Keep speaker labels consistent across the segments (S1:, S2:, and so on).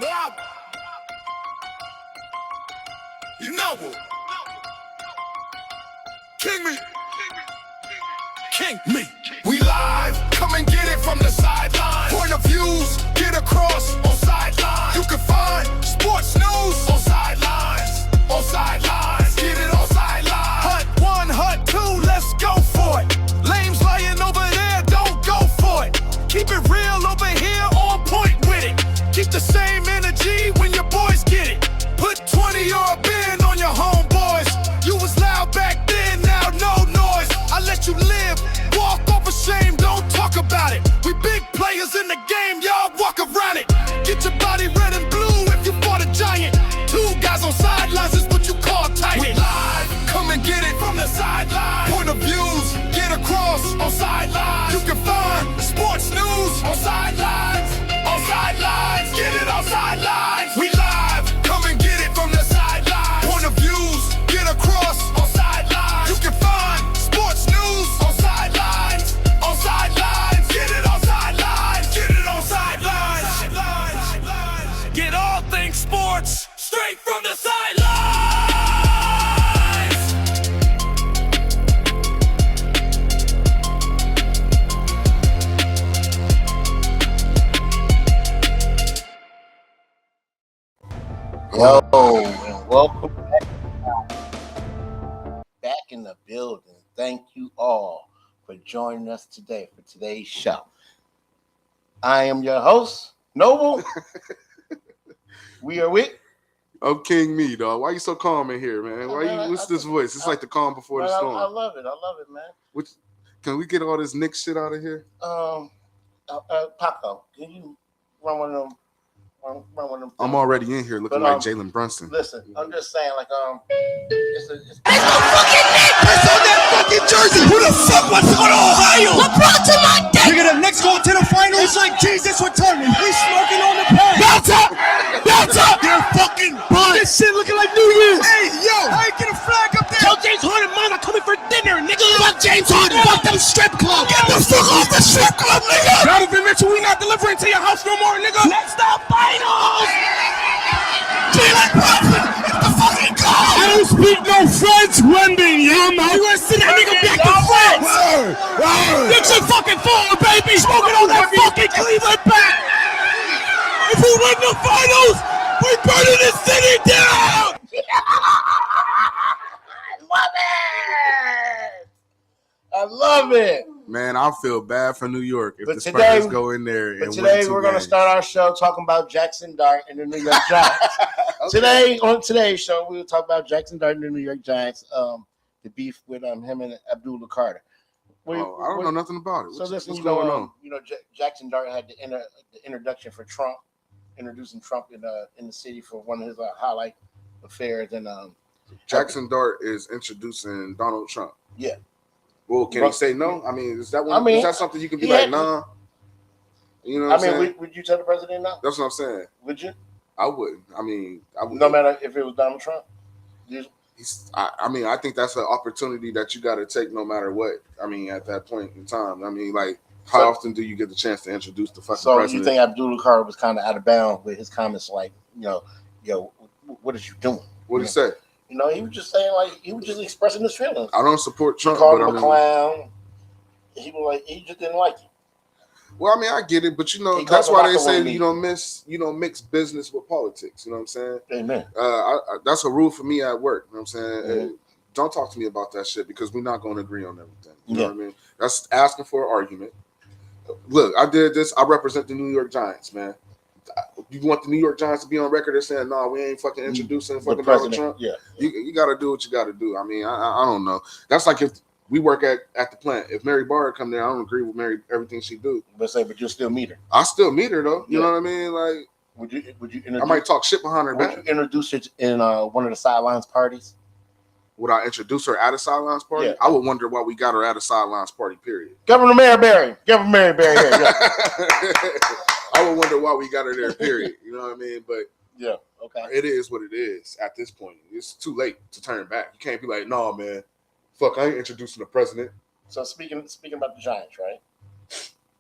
S1: No. You know what? King me. King me. We live. Come and get it from the sideline. Point of views. Get across on sideline. You can find sports news on sidelines. On sidelines. Get it on sideline. Hut one, hut two. Let's go for it. Lames lying over there. Don't go for it. Keep it real over here. On point with it. Keep the same energy when your boys get it. Put 20 or a bin on your homeboys. You was loud back then, now no noise. I let you live, walk over shame, don't talk about it. We big players in the game, y'all walk around it. Get your body red and blue if you fought a giant. Two guys on sidelines is what you call tight. We live, come and get it from the sideline. Point of views, get across on sidelines. You can find sports news on sidelines. On sidelines, get it on sidelines. We live, come and get it from the sidelines. Point of views, get across on sidelines. You can find sports news on sidelines. On sidelines, get it on sidelines. Get it on sidelines. Get all things sports straight from the sidelines.
S2: Yo, and welcome back in the building. Thank you all for joining us today for today's show. I am your host, Noble. We are with.
S3: Oh, King me, dog. Why you so calm in here, man? What's this voice? It's like the calm before the storm.
S2: I love it, man.
S3: Can we get all this Knicks shit out of here?
S2: Paco, can you run one of them?
S3: I'm already in here looking like Jalen Brunson.
S2: Listen, I'm just saying, like, it's
S1: It's a fucking Knicks on that fucking jersey. Who the fuck wants to go to Ohio? LeBron to my dick. Look at the Knicks going to the finals. It's like Jesus returning. He's smoking on the pad. Bounce up. Bounce up. They're fucking butt. This shit looking like New Year's. Hey, yo. I ain't get a flag up there. Tell James Harden, mama coming for dinner, nigga. Fuck James Harden. Fuck them strip club. Get the fuck off the strip club, nigga. Donovan Mitchell, we not delivering to your house no more, nigga. Next stop, finals. Jalen Brunson, it's the fucking goal. I don't speak no French, Wendy, Yama. You gonna send that nigga back to France? Get your fucking phone, baby. Smoking on that fucking Cleveland back. If we win the finals, we're burning this city down.
S2: I love it.
S3: Man, I feel bad for New York if
S2: But
S3: the
S2: today-
S3: Spurs go in there and
S2: But
S3: win
S2: today
S3: two
S2: we're going to
S3: games.
S2: start our show talking about Jackson Dart and the New York Giants.
S3: Okay.
S2: Today, on today's show, we'll talk about Jackson Dart and the New York Giants, the beef with him and Abdullah Carter.
S3: I don't know nothing about it.
S2: So
S3: What's
S2: listen,
S3: going on?
S2: Jackson Dart had the introduction for Trump, introducing Trump in the city for one of his highlight affairs, and
S3: Jackson Dart is introducing Donald Trump.
S2: Yeah.
S3: Well, can he say no? I mean, is that something you can be
S2: he
S3: like,
S2: had-
S3: nah? You know what I'm saying?
S2: would you tell the president no?
S3: That's what I'm saying.
S2: Would you?
S3: I wouldn't. I mean, I would.
S2: No matter if it was Donald Trump?
S3: I think that's an opportunity that you got to take no matter what. I mean, at that point in time. I mean, like, how often do you get the chance to introduce the fucking president? So
S2: you think Abdullah Carter was kind of out of bounds with his comments like, yo, what is you doing?
S3: What did he say?
S2: He was just saying, like, he was just expressing his feelings.
S3: I don't support Trump.
S2: He called him a clown. He was like, he just didn't like it.
S3: Well, I mean, I get it, but that's why they say you don't mix business with politics. You know what I'm saying?
S2: Amen.
S3: That's a rule for me at work. You know what I'm saying?
S2: Mm-hmm.
S3: Don't talk to me about that shit because we're not going to agree on everything. You know what I mean? That's asking for an argument. Look, I did this. I represent the New York Giants, man. You want the New York Giants to be on record and saying, no, we ain't fucking introducing fucking Donald Trump?
S2: Yeah.
S3: You got to do what you got to do. I mean, I don't know. That's like if we work at the plant. If Mary Barr come there, I don't agree with Mary everything she do.
S2: But you'll still meet her.
S3: I still meet her though. You know what I mean? Like,
S2: would you?
S3: I might talk shit behind her back.
S2: Would you introduce her in one of the sidelines parties?
S3: Would I introduce her at a sidelines party?
S2: Yeah.
S3: I would wonder why we got her at a sidelines party. Period.
S2: Governor Mayberry here. Yeah.
S3: I would wonder why we got her there. Period. You know what I mean? But
S2: yeah, okay.
S3: It is what it is at this point. It's too late to turn back. You can't be like, no, man. Fuck, I ain't introducing the president.
S2: So speaking about the Giants, right?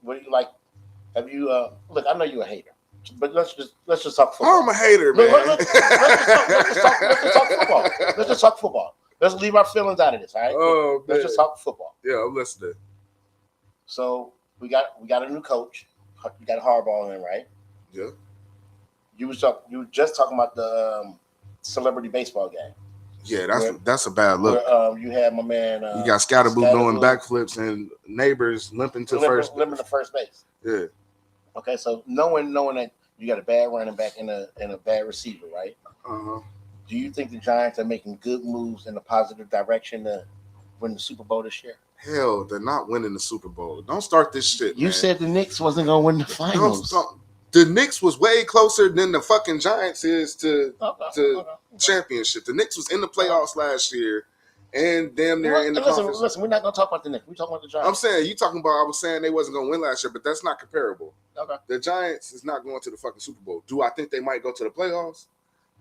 S2: What do you like? Have you look? I know you're a hater. But let's just talk football.
S3: I'm a hater,
S2: Look,
S3: man.
S2: let's just talk football. Let's just talk football. Let's leave our feelings out of this, all right?
S3: Oh,
S2: let's
S3: man.
S2: just talk football.
S3: Yeah, I'm listening.
S2: So we got a new coach. We got Harbaugh in, right?
S3: Yeah.
S2: You were just talking about the celebrity baseball game.
S3: Yeah, that's a bad look.
S2: Where, you had my man.
S3: You got Scatterboo doing backflips and neighbors limping to first
S2: base.
S3: Yeah.
S2: Okay, so knowing that you got a bad running back and a bad receiver, right?
S3: Uh-huh.
S2: Do you think the Giants are making good moves in a positive direction to win the Super Bowl this year?
S3: Hell, they're not winning the Super Bowl. Don't start this shit,
S2: You
S3: man.
S2: said the Knicks wasn't going to win the finals.
S3: The Knicks was way closer than the fucking Giants is to championship. The Knicks was in the playoffs last year and damn near in the conference.
S2: Listen, we're not going to talk about the Knicks. We're talking about the Giants.
S3: I'm saying, I was saying they wasn't going to win last year, but that's not comparable.
S2: Okay.
S3: The Giants is not going to the fucking Super Bowl. Do I think they might go to the playoffs?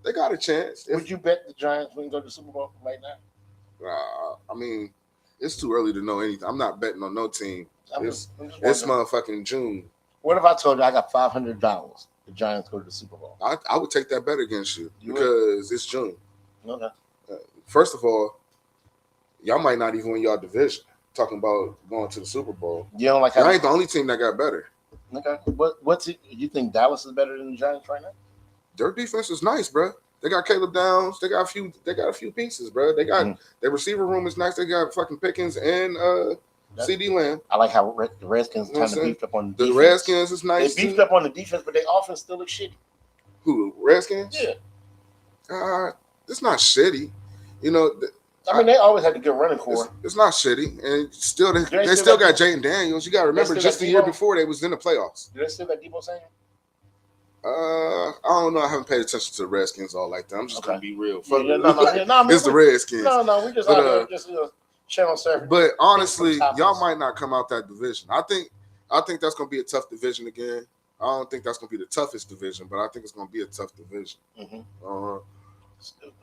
S3: They got a chance.
S2: Would you bet the Giants wouldn't go to the Super Bowl right now?
S3: I mean, it's too early to know anything. I'm not betting on no team. It's motherfucking June.
S2: What if I told you I got $500? The Giants go to the Super Bowl.
S3: I would take that bet against you because it's June.
S2: Okay.
S3: First of all, y'all might not even win y'all division. Talking about going to the Super Bowl.
S2: You don't like?
S3: Y'all ain't the only team that got better.
S2: Okay. What's it? You think Dallas is better than the Giants right now?
S3: Their defense is nice, bro. They got Caleb Downs. They got a few pieces, bro. They got their receiver room is nice. They got fucking Pickens and CD Lamb.
S2: I like how the Redskins kind of beefed up on the defense.
S3: The Redskins is nice.
S2: They beefed up on the defense, but their offense still looks shitty.
S3: Who, Redskins?
S2: Yeah.
S3: It's not shitty. You know,
S2: I mean, they always had a good running core.
S3: It's not shitty, and still they still got Jaden Daniels. You got to remember, just the year before they was in the playoffs.
S2: Do they still got Debo Samuel?
S3: I don't know. I haven't paid attention to the Redskins all like that. I'm just gonna be real.
S2: No,
S3: it's the Redskins.
S2: No, we just out here just channel surfing.
S3: But honestly, y'all might not come out that division. I think that's gonna be a tough division again. I don't think that's gonna be the toughest division, but I think it's gonna be a tough division.
S2: Mm-hmm.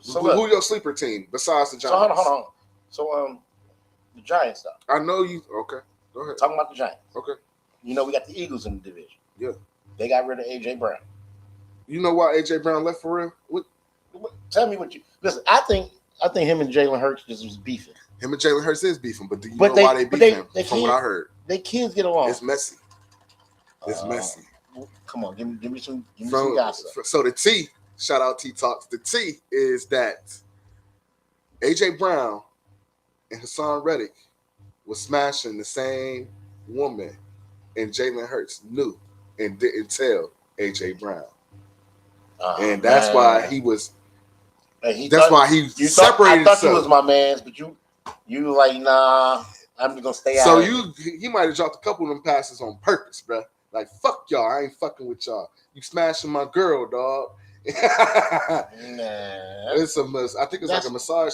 S3: So who your sleeper team besides the Giants?
S2: So hold on. So the Giants stuff.
S3: I know you. Okay, go ahead.
S2: Talking about the Giants.
S3: Okay.
S2: You know we got the Eagles in the division.
S3: Yeah.
S2: They got rid of AJ Brown.
S3: You know why AJ Brown left for real? What?
S2: Tell me what you listen. I think him and Jalen Hurts just was beefing.
S3: Him and Jalen Hurts is beefing, but do you know why they beefing? From what I heard,
S2: they kids get along.
S3: It's messy. It's messy.
S2: Come on, give me some gossip.
S3: So the T, shout out T Talks. The T is that AJ Brown and Hassan Reddick was smashing the same woman, and Jalen Hurts knew and didn't tell AJ Brown. And that's why he was. Why he separated himself.
S2: I thought he was my man's, but you like, nah, I'm just gonna stay out.
S3: So he might have dropped a couple of them passes on purpose, bro. Like, fuck y'all, I ain't fucking with y'all. You smashing my girl, dog.
S2: Nah.
S3: It's I think it's like a massage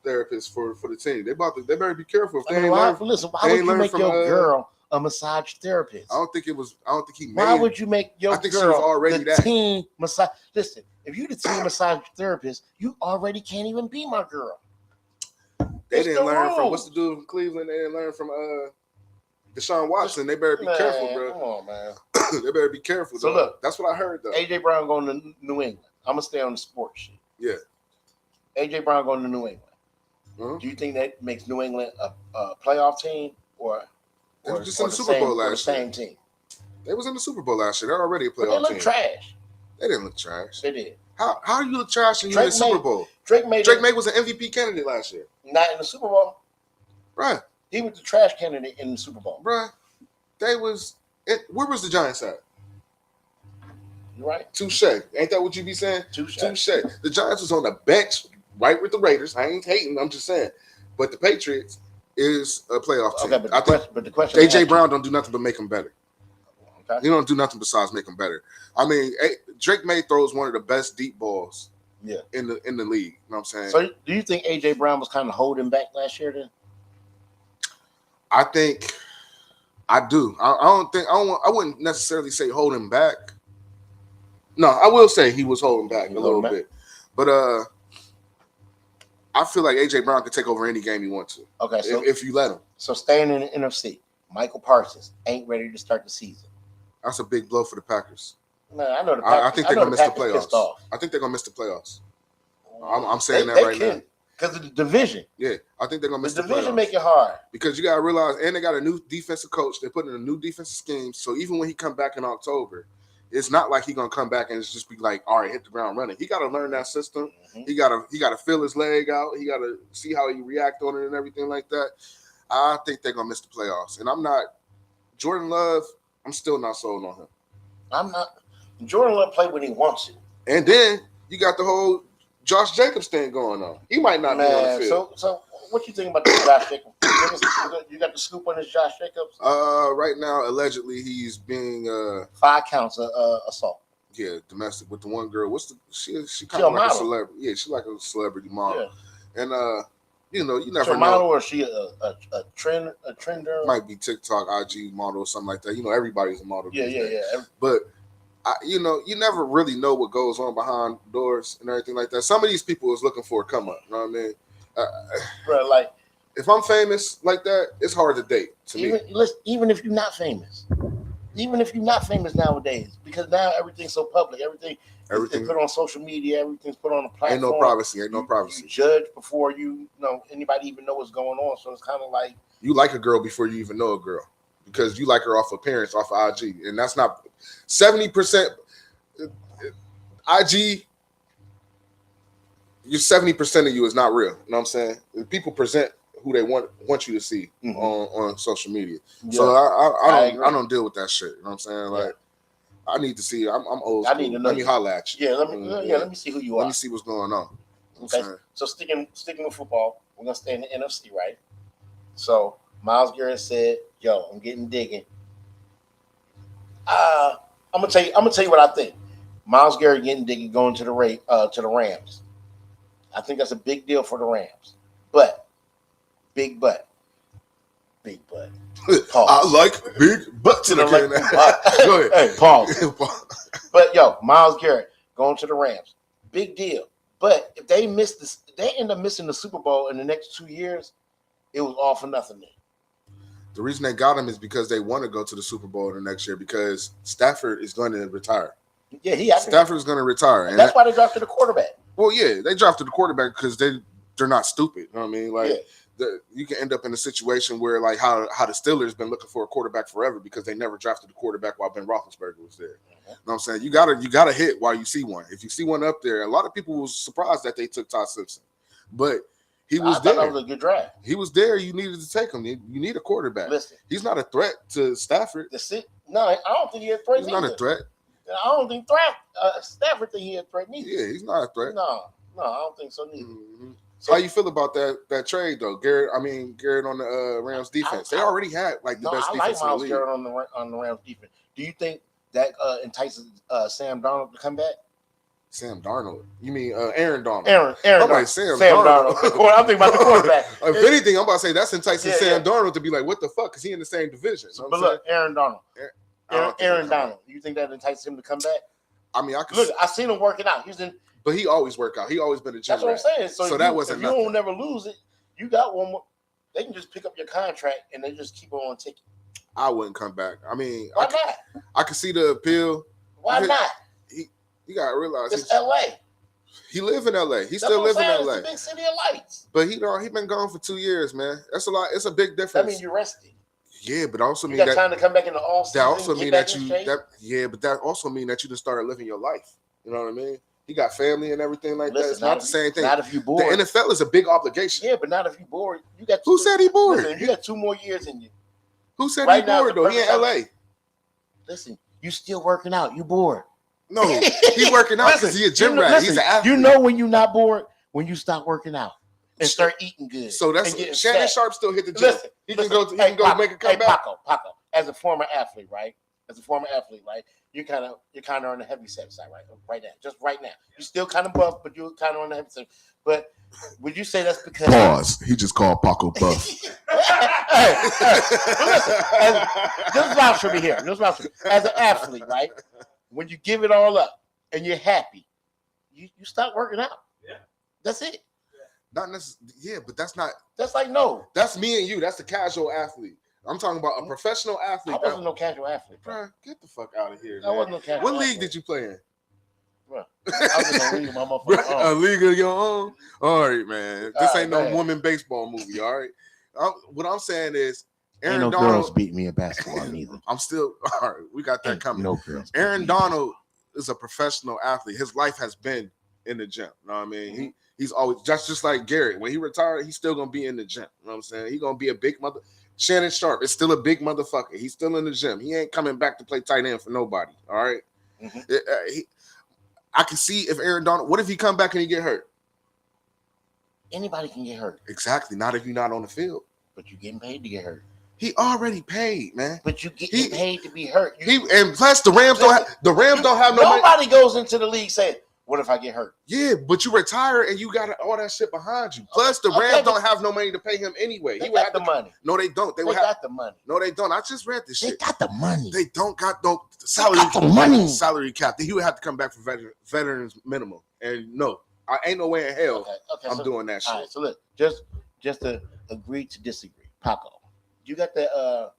S3: therapist for the team. They better be careful if they ain't learn.
S2: Listen, why would you make your girl a massage therapist?
S3: I don't think he made.
S2: Why would you make your girl
S3: she was already
S2: the team massage? Listen, if you the team massage therapist, you already can't even be my girl.
S3: They didn't learn from what's the dude from Cleveland. They didn't learn from Deshaun Watson. They better be careful, bro.
S2: Come on, man.
S3: They better be careful. So look, that's what I heard though.
S2: AJ Brown going to New England. I'm gonna stay on the sports shit.
S3: Yeah.
S2: AJ Brown going to New England. Mm-hmm. Do you think that makes New England a playoff team or
S3: just in the Super Bowl last year?
S2: Same team.
S3: They was in the Super Bowl last year. They're already a playoff team.
S2: They look trash.
S3: They didn't look trash.
S2: They did.
S3: How do you look trash and you're in the Super Bowl?
S2: Drake May
S3: was an MVP candidate last year.
S2: Not in the Super Bowl.
S3: Right.
S2: He was the trash candidate in the Super Bowl.
S3: Right. Where was the Giants at?
S2: You right.
S3: Touche. Ain't that what you be saying?
S2: Touche.
S3: The Giants was on the bench right with the Raiders. I ain't hating. I'm just saying. But the Patriots is a playoff team.
S2: Okay, but the question
S3: AJ Brown don't do nothing but make them better.
S2: Okay.
S3: He don't do nothing besides make them better. I mean, Drake May throws one of the best deep balls in the league. You know what I'm saying?
S2: So do you think AJ Brown was kind of holding back last year then?
S3: I think I do. I wouldn't necessarily say holding back. No, I will say he was holding back a little bit. But I feel like AJ Brown could take over any game he wants to.
S2: Okay, so
S3: if you let him.
S2: So staying in the NFC, Michael Parsons ain't ready to start the season.
S3: That's a big blow for the Packers.
S2: Man, I know the
S3: I think they're gonna miss the
S2: Packers pissed
S3: playoffs.
S2: off.
S3: I think they're gonna miss the playoffs. I'm saying that right now
S2: because of the division.
S3: Yeah, I think they're gonna miss the
S2: division.
S3: playoffs.
S2: Make it hard
S3: because you gotta realize, and they got a new defensive coach. They put in a new defensive scheme. So even when he come back in October, it's not like he gonna come back and just be like, all right, hit the ground running. He gotta learn that system.
S2: Mm-hmm.
S3: He gotta feel his leg out. He gotta see how he react on it and everything like that. I think they're gonna miss the playoffs. And I'm not Jordan Love. I'm still not sold on him.
S2: I'm not. Jordan Love play when he wants it.
S3: And then you got the whole Josh Jacobs thing going on. He might not be on the field.
S2: So what you think about this Josh Jacobs? You got the scoop on this Josh Jacobs?
S3: Right now, allegedly, he's being
S2: 5 counts of assault.
S3: Yeah, domestic with the one girl. What's the she kind of like a celebrity? Yeah, she like a celebrity model. Yeah. And you know, you never know.
S2: Model or she a trender?
S3: Might be TikTok, IG model, or something like that. You know, everybody's a model.
S2: Yeah.
S3: But you know, you never really know what goes on behind doors and everything like that. Some of these people is looking for a come up. You know what I mean?
S2: Bro, like
S3: if I'm famous like that, it's hard to date.
S2: Even if you're not famous. Even if you're not famous nowadays, because now everything's so public, everything is put on social media, everything's put on a platform.
S3: Ain't no privacy.
S2: You judge before you know anybody even know what's going on. So it's kind of like
S3: you like a girl before you even know a girl, because you like her off appearance, off of IG, and that's not 70% IG. You're 70% of you is not real. You know what I'm saying? People present who they want you to see on social media. Yeah. So I don't deal with that shit. You know what I'm saying? Like I need to see. I'm old school. Let me holler at you.
S2: Yeah, let me see who you are.
S3: Let me see what's going on.
S2: Okay. So sticking with football, we're gonna stay in the NFC, right? So Myles Garrett said, "Yo, I'm getting digging." I'm gonna tell you what I think. Myles Garrett getting digging, going to the Rams. I think that's a big deal for the Rams, but. Big butt.
S3: Pause. I like big butts in the game. Go ahead.
S2: Hey, pause. But yo, Myles Garrett going to the Rams. Big deal. But if they end up missing the Super Bowl in the next 2 years, it was all for nothing then.
S3: The reason they got him is because they want to go to the Super Bowl in the next year, because Stafford is going to retire.
S2: Yeah,
S3: Stafford is going to retire.
S2: And that's why they drafted the quarterback.
S3: Well, yeah, they drafted the quarterback because they're not stupid. You know what I mean? Like you can end up in a situation where, like, how the Steelers been looking for a quarterback forever because they never drafted a quarterback while Ben Roethlisberger was there. You know what I'm saying? You gotta hit while you see one. If you see one up there, a lot of people was surprised that they took Todd Simpson, but he was there.
S2: That was a good draft.
S3: He was there. You needed to take him. You need a quarterback.
S2: Listen,
S3: he's not a threat to Stafford.
S2: No, I don't think he's a threat.
S3: He's not a threat.
S2: I don't think Stafford think he's a threat neither.
S3: Yeah, he's not a threat.
S2: No, I don't think so neither.
S3: Mm-hmm. So how you feel about that trade though, Garrett? Garrett on the Rams defense. They already had like the best defense in the league.
S2: Garrett on the Rams defense. Do you think that entices Sam Darnold to come back?
S3: Sam Darnold? You mean Aaron Donald?
S2: Aaron
S3: Darnold.
S2: Sam Darnold. I'm thinking about the quarterback.
S3: If anything, I'm about to say that's enticing Sam Darnold to be like, what the fuck? Because he in the same division.
S2: So, but look, Aaron Donald. Aaron Donald. You think that entices him to come back?
S3: I mean,
S2: I seen him working out.
S3: But he always work out. He always been a gym rat.
S2: That's what I'm saying. So
S3: that wasn't
S2: if you
S3: nothing.
S2: don't never lose it, you got one more. They can just pick up your contract and they just keep on ticking.
S3: I wouldn't come back. I mean,
S2: why not?
S3: I can see the appeal.
S2: Why not?
S3: You gotta realize
S2: it's LA.
S3: He live in LA. He still live in LA.
S2: It's the big city of lights.
S3: But he been gone for 2 years, man. That's a lot. It's a big difference.
S2: That means you're rested.
S3: Yeah, but also
S2: you got time to come back in the all season.
S3: That also mean that but that also mean that you just started living your life. You know what I mean? He got family and everything like that. It's not the same thing.
S2: Not if you bored.
S3: The NFL is a big obligation.
S2: Yeah, but not if you bored. You got.
S3: Who said he bored?
S2: Listen, you got 2 more years in you.
S3: Who said he bored though? He in LA.
S2: Listen, you still working out. You bored.
S3: No, he working out because he a gym rat. He's an athlete.
S2: You know when you're not bored when you stop working out and start eating good.
S3: So that's Shannon Sharp still hit the gym. He can go make a comeback.
S2: Paco, as a former athlete, right? You're kind of on the heavy set side, right now. Just right now, you're still kind of buff, but you're kind of on the heavy set. But would you say that's because?
S3: Pause. He just called Paco buff.
S2: hey, listen, just vouch for me here. Just vouch for me. As an athlete, right? When you give it all up and you're happy, you stop working out. Yeah, that's it.
S3: Not necessarily. Yeah, but that's not.
S2: That's like no.
S3: That's me and you. That's the casual athlete. I'm talking about a professional athlete.
S2: I wasn't no casual athlete, bro.
S3: Bro, get the fuck out of here,
S2: I
S3: man.
S2: wasn't no casual
S3: What
S2: athlete.
S3: league did you play in?
S2: Bro, I was just a league of my
S3: Bro,
S2: motherfucking
S3: a
S2: own.
S3: league of your own? All right, man. This
S2: All
S3: ain't
S2: right,
S3: no
S2: man.
S3: woman baseball movie, all right? What I'm saying is,
S2: Ain't
S3: Aaron
S2: no
S3: Donald.
S2: girls beat me in basketball neither.
S3: I'm still, all right, we got that
S2: Ain't
S3: coming.
S2: no girls. beat
S3: Aaron
S2: me in
S3: Donald is a professional athlete. His life has been in the gym. You know what I mean? He's always just like Garrett. When he retired, he's still gonna be in the gym. You know what I'm saying? He's gonna be a big mother. Shannon Sharp is still a big motherfucker. He's still in the gym. He ain't coming back to play tight end for nobody. All right. I can see if Aaron Donald. What if he come back and he get hurt?
S2: Anybody can get hurt.
S3: Exactly. Not if you're not on the field.
S2: But you're getting paid to get hurt.
S3: He already paid, man.
S2: But you getting paid to be hurt.
S3: And plus the Rams don't have no money.
S2: Nobody goes into the league saying, "What if I get hurt?"
S3: Yeah, but you retire and you got all that shit behind you. Plus the Rams don't have no money to pay him anyway.
S2: They got the money.
S3: No, they don't. They
S2: got the money.
S3: No, they don't. I just read this shit.
S2: They got the money.
S3: They don't got no salary.
S2: They got the money.
S3: Salary cap. He would have to come back for veterans minimum. And no, I ain't no way in hell I'm doing that shit.
S2: All right, so look, just to agree to disagree. Paco, you got the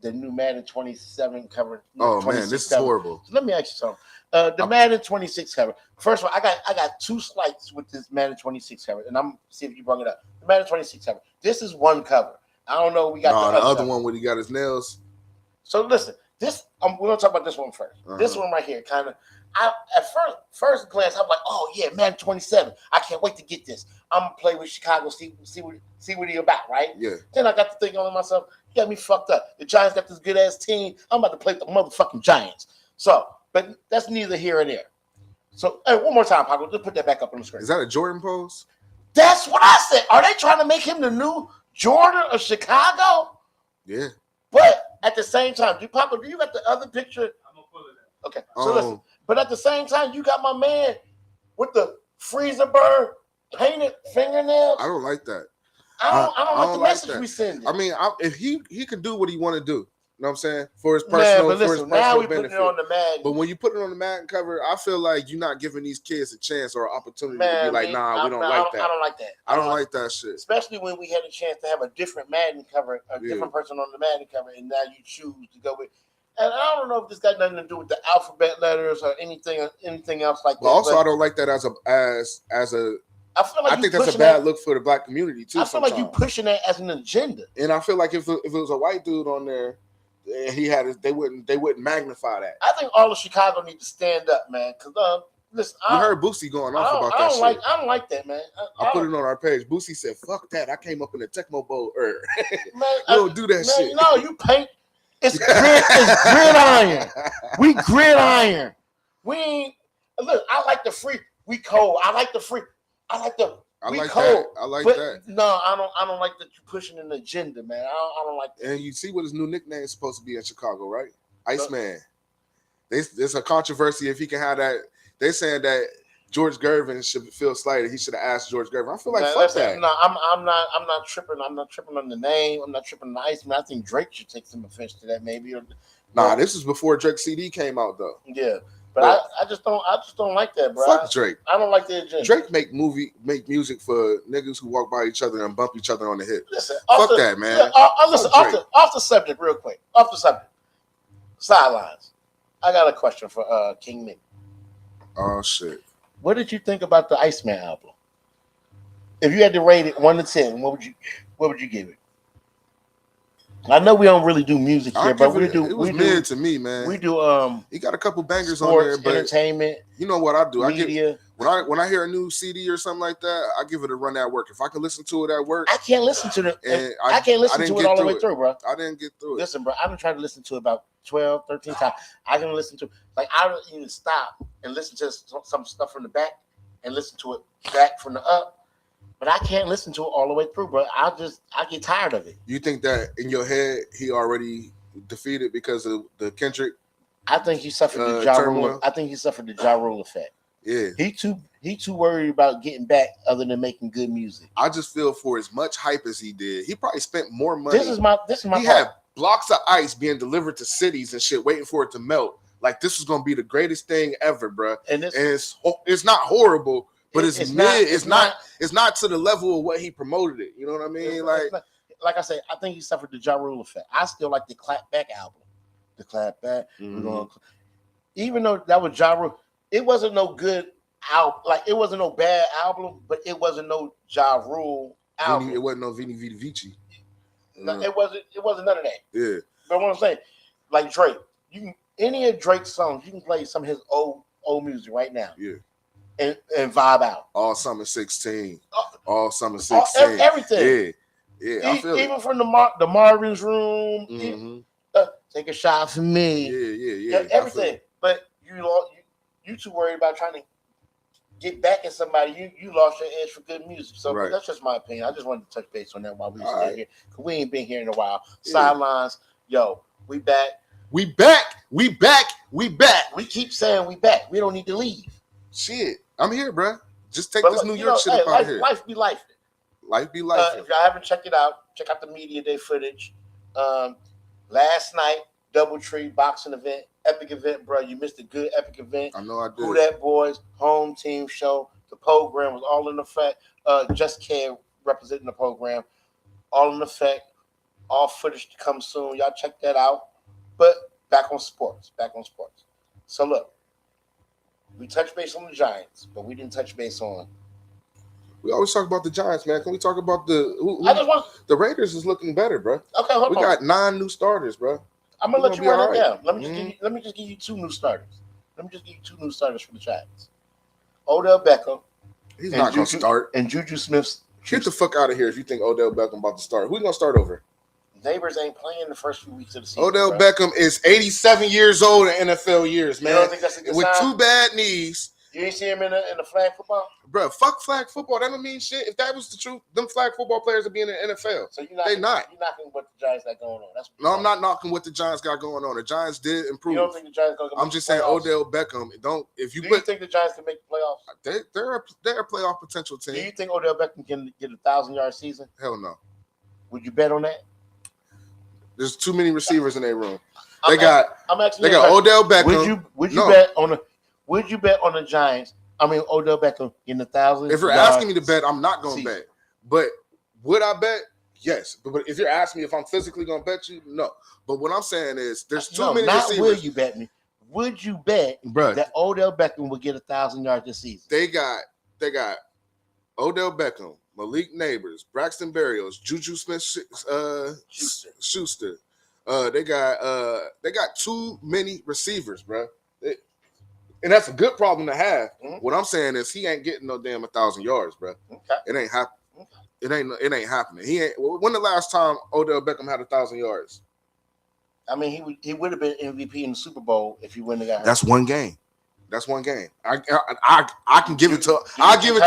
S2: the new Madden 27 cover.
S3: Oh man, this is horrible.
S2: So let me ask you something. The Madden 26 cover. First of all, I got two slights with this Madden 26 cover, and I'm see if you bring it up. The Madden 26 cover. This is one cover. I don't know. We got
S3: the other one where he got his nails.
S2: So listen, this we're gonna talk about this one first. This one right here, kind of. At first glance, I'm like, oh yeah, Madden 27. I can't wait to get this. I'm gonna play with Chicago, see what he about, right?
S3: Yeah.
S2: Then I got to thinking on myself, he got me fucked up. The Giants got this good ass team. I'm about to play the motherfucking Giants. So, but that's neither here or there. So, hey, one more time, Paco, just put that back up on the screen.
S3: Is that a Jordan pose?
S2: That's what I said. Are they trying to make him the new Jordan of Chicago?
S3: Yeah.
S2: But at the same time, Paco, do you got the other picture? I'm gonna pull it up. Okay. So listen. But at the same time, you got my man with the freezer burn painted fingernails.
S3: I don't like that.
S2: I don't like the message
S3: that.
S2: we send.
S3: I mean, if he can do what he want to do, you know what I'm saying? For his personal,
S2: but listen, now we put it on the Madden.
S3: But when you put it on the Madden cover, I feel like you're not giving these kids a chance or an opportunity to be like, nah, we don't like that.
S2: I don't like that.
S3: I don't like that shit.
S2: Especially when we had a chance to have a different Madden cover, different person on the Madden cover, and now you choose to go with. And I don't know if this got nothing to do with the alphabet letters or anything else like that.
S3: But also, I don't like that as a.
S2: I feel like
S3: I think that's a bad look for the black community too.
S2: I feel like you pushing that as an agenda.
S3: And I feel like if it was a white dude on there, they wouldn't magnify that.
S2: I think all of Chicago need to stand up, man. Because listen,
S3: we heard Boosie going off about that shit.
S2: I don't like that, man.
S3: I put it on our page. Boosie said, "Fuck that! I came up in the Tecmo Bowl."
S2: Man,
S3: we don't do that shit.
S2: No, you paint. It's gridiron. We gridiron. We ain't look. I like the free. We cold. I like the free. I like the.
S3: I
S2: we
S3: like
S2: cold.
S3: that. I like that.
S2: No, I don't like that you're pushing an agenda, man. I don't like that.
S3: And you see what his new nickname is supposed to be in Chicago, right? Iceman. There's a controversy if he can have that. They're saying that George Gervin should feel slighted. He should have asked George Gervin. I feel like fuck that.
S2: No, I'm not tripping. I'm not tripping on the name. I'm not tripping on the Iceman. I think Drake should take some offense to that, maybe.
S3: Nah, this is before Drake's CD came out, though.
S2: Yeah, but I just don't like that, bro.
S3: Fuck Drake.
S2: I don't like the agenda.
S3: Drake make music for niggas who walk by each other and bump each other on the hip.
S2: Listen,
S3: fuck that, man.
S2: Listen, off the subject, real quick. Off the subject. Sidelines. I got a question for King Nick.
S3: Oh shit.
S2: What did you think about the Iceman album? If you had to rate it 1 to 10, what would you give it? I know we don't really do music here, but we do.
S3: It was mid to me, man.
S2: We do.
S3: He got a couple bangers
S2: sports,
S3: on there, but
S2: entertainment.
S3: You know what I do?
S2: Media.
S3: When I hear a new CD or something like that, I give it a run at work. If I can listen to it at work,
S2: I can't listen to it. I can't listen to it all the way through, bro.
S3: I didn't get through it.
S2: Listen, bro, I've been trying to listen to it about 12, 13 times. I can listen to I don't even stop and listen to some stuff from the back and listen to it back from the up. But I can't listen to it all the way through, bro. I get tired of it.
S3: You think that in your head he already defeated because of the Kendrick?
S2: I think he suffered the Ja Rule. I think he suffered the Ja Rule effect.
S3: Yeah.
S2: He too worried about getting back other than making good music.
S3: I just feel for as much hype as he did, he probably spent more money.
S2: This is my
S3: He had blocks of ice being delivered to cities and shit, waiting for it to melt. Like this was gonna be the greatest thing ever, bro. And it's not horrible. But it's not to the level of what he promoted it. You know what I mean?
S2: like I said, I think he suffered the Ja Rule effect. I still like the Clap Back album. The Clap Back. Even though that was Ja Rule, it wasn't no good album. Like it wasn't no bad album, but it wasn't no Ja Rule album.
S3: It wasn't no Vini Vidi Vici.
S2: No, it wasn't none of that.
S3: Yeah.
S2: But what I'm saying, like Drake, you can any of Drake's songs, you can play some of his old music right now.
S3: Yeah.
S2: And vibe out.
S3: All Summer 16. All Summer 16.
S2: Everything.
S3: Yeah. I feel
S2: even from the Marvin's Room. Take a shot for me.
S3: Yeah.
S2: Everything. But you too worried about trying to get back at somebody. You lost your edge for good music. So that's just my opinion. I just wanted to touch base on that while we were still here. Because we ain't been here in a while. Sidelines. Yo, we back. We back. We keep saying we back. We don't need to leave.
S3: Shit. I'm here, bro. Just take this New York shit up out of here.
S2: Life be life.
S3: Life be life.
S2: If y'all haven't checked it out, check out the media day footage. Last night, DoubleTree boxing event, epic event, bro. You missed a good epic event.
S3: I know I did.
S2: Who That Boys, home team show. The program was all in effect. Just Care representing the program, all in effect. All footage to come soon. Y'all check that out. But back on sports. So look, we touched base on the Giants, but we didn't touch base on.
S3: We always talk about the Giants, man. Can we talk about the Raiders is looking better, bro?
S2: Okay, hold on.
S3: We got 9 new starters, bro.
S2: I'm gonna let you run it down. Let me just give you 2 new starters. Let me just give you 2 new starters for the Giants. Odell Beckham.
S3: He's not gonna start.
S2: And Juju Smith.
S3: Get the fuck out of here if you think Odell Beckham about to start. Who's gonna start over?
S2: Neighbors ain't playing the first few weeks of the season.
S3: Odell Beckham is 87 years old in NFL years, man.
S2: You don't think that's a good
S3: with
S2: sign?
S3: 2 bad knees.
S2: You ain't see him in the flag football?
S3: Bro, fuck flag football. That don't mean shit. If that was the truth, them flag football players would be in the NFL.
S2: So you're
S3: not.
S2: You're knocking what the Giants got going on.
S3: No, I'm not knocking what the Giants got going on. The Giants did improve.
S2: You don't think the Giants going to
S3: I'm just saying Odell Beckham. Do you
S2: think the Giants can make the playoffs?
S3: They're a playoff potential team.
S2: Do you think Odell Beckham can get a 1,000-yard season?
S3: Hell no.
S2: Would you bet on that?
S3: There's too many receivers in their room. They got
S2: Odell
S3: Beckham.
S2: Would you bet on the Giants? I mean, Odell Beckham in the 1,000.
S3: If you're asking me to bet, I'm not going to bet. But would I bet? Yes. But if you're asking me if I'm physically going to bet you, no. But what I'm saying is there's too many receivers.
S2: Will you bet me? Would you bet that Odell Beckham will get 1,000 yards this season?
S3: They got Odell Beckham, Malik Neighbors, Braxton Berrios, Juju Smith-Schuster. They got too many receivers, bro. And that's a good problem to have. Mm-hmm. What I'm saying is he ain't getting no damn 1,000 yards, bro. Okay. It ain't happening. Okay. It ain't happening. He ain't. When the last time Odell Beckham had 1,000 yards?
S2: I mean, he would have been MVP in the Super Bowl if he wouldn't have got hurt.
S3: That's one game. I can give it to. I'll give it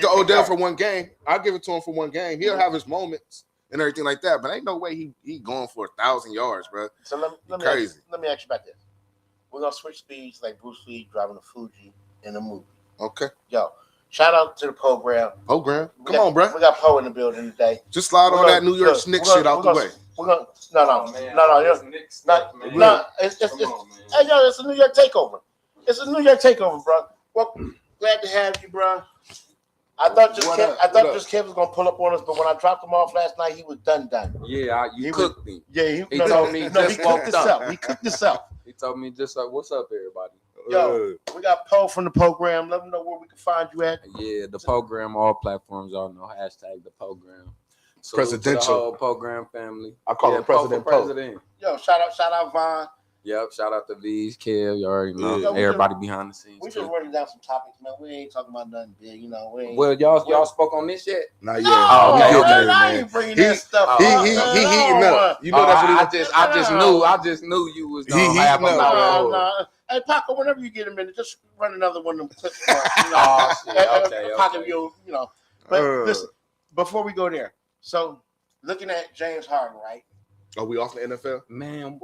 S3: to Odell for one game. I'll give it to him for one game. He'll have his moments and everything like that. But ain't no way he going for 1,000 yards, bro.
S2: So let me ask you about this. We're gonna switch speeds like Bruce Lee driving a Fuji in a movie.
S3: Okay.
S2: Yo, shout out to the program.
S3: Come on, bro.
S2: We got Poe in the building today.
S3: Just slide on that New York Knicks shit out the way.
S2: It's a New York takeover. It's a New York takeover, bro. Well, glad to have you, bro. I thought just Kev was gonna pull up on us, but when I dropped him off last night, he was done.
S4: Yeah, you cooked me.
S2: Yeah,
S4: he told me just walked up.
S2: He cooked himself.
S4: He told me just like, "What's up, everybody?"
S2: Yo, we got Poe from the program. Let them know where we can find you at.
S4: Yeah, the program, all platforms, y'all know. # the program. So
S3: presidential.
S4: To the whole program family.
S3: I call him President Poe.
S2: Yo, shout out Vaughn.
S4: Yep, shout out to V's, Kev. You already know everybody behind the scenes.
S2: We just running down some topics, man. We ain't talking about nothing big, you know.
S4: Well, y'all spoke on this yet?
S3: Not yet.
S2: No, okay, I ain't bringing that stuff.
S3: He heating up. You know
S4: that's what I just knew you was gonna have him out.
S2: No. Hey, Paco, whenever you get a minute, just run another one of them clips.
S4: Okay.
S2: Paco, you know. But listen, before we go there, so looking at James Harden, right?
S3: Are we off the NFL?
S4: Man,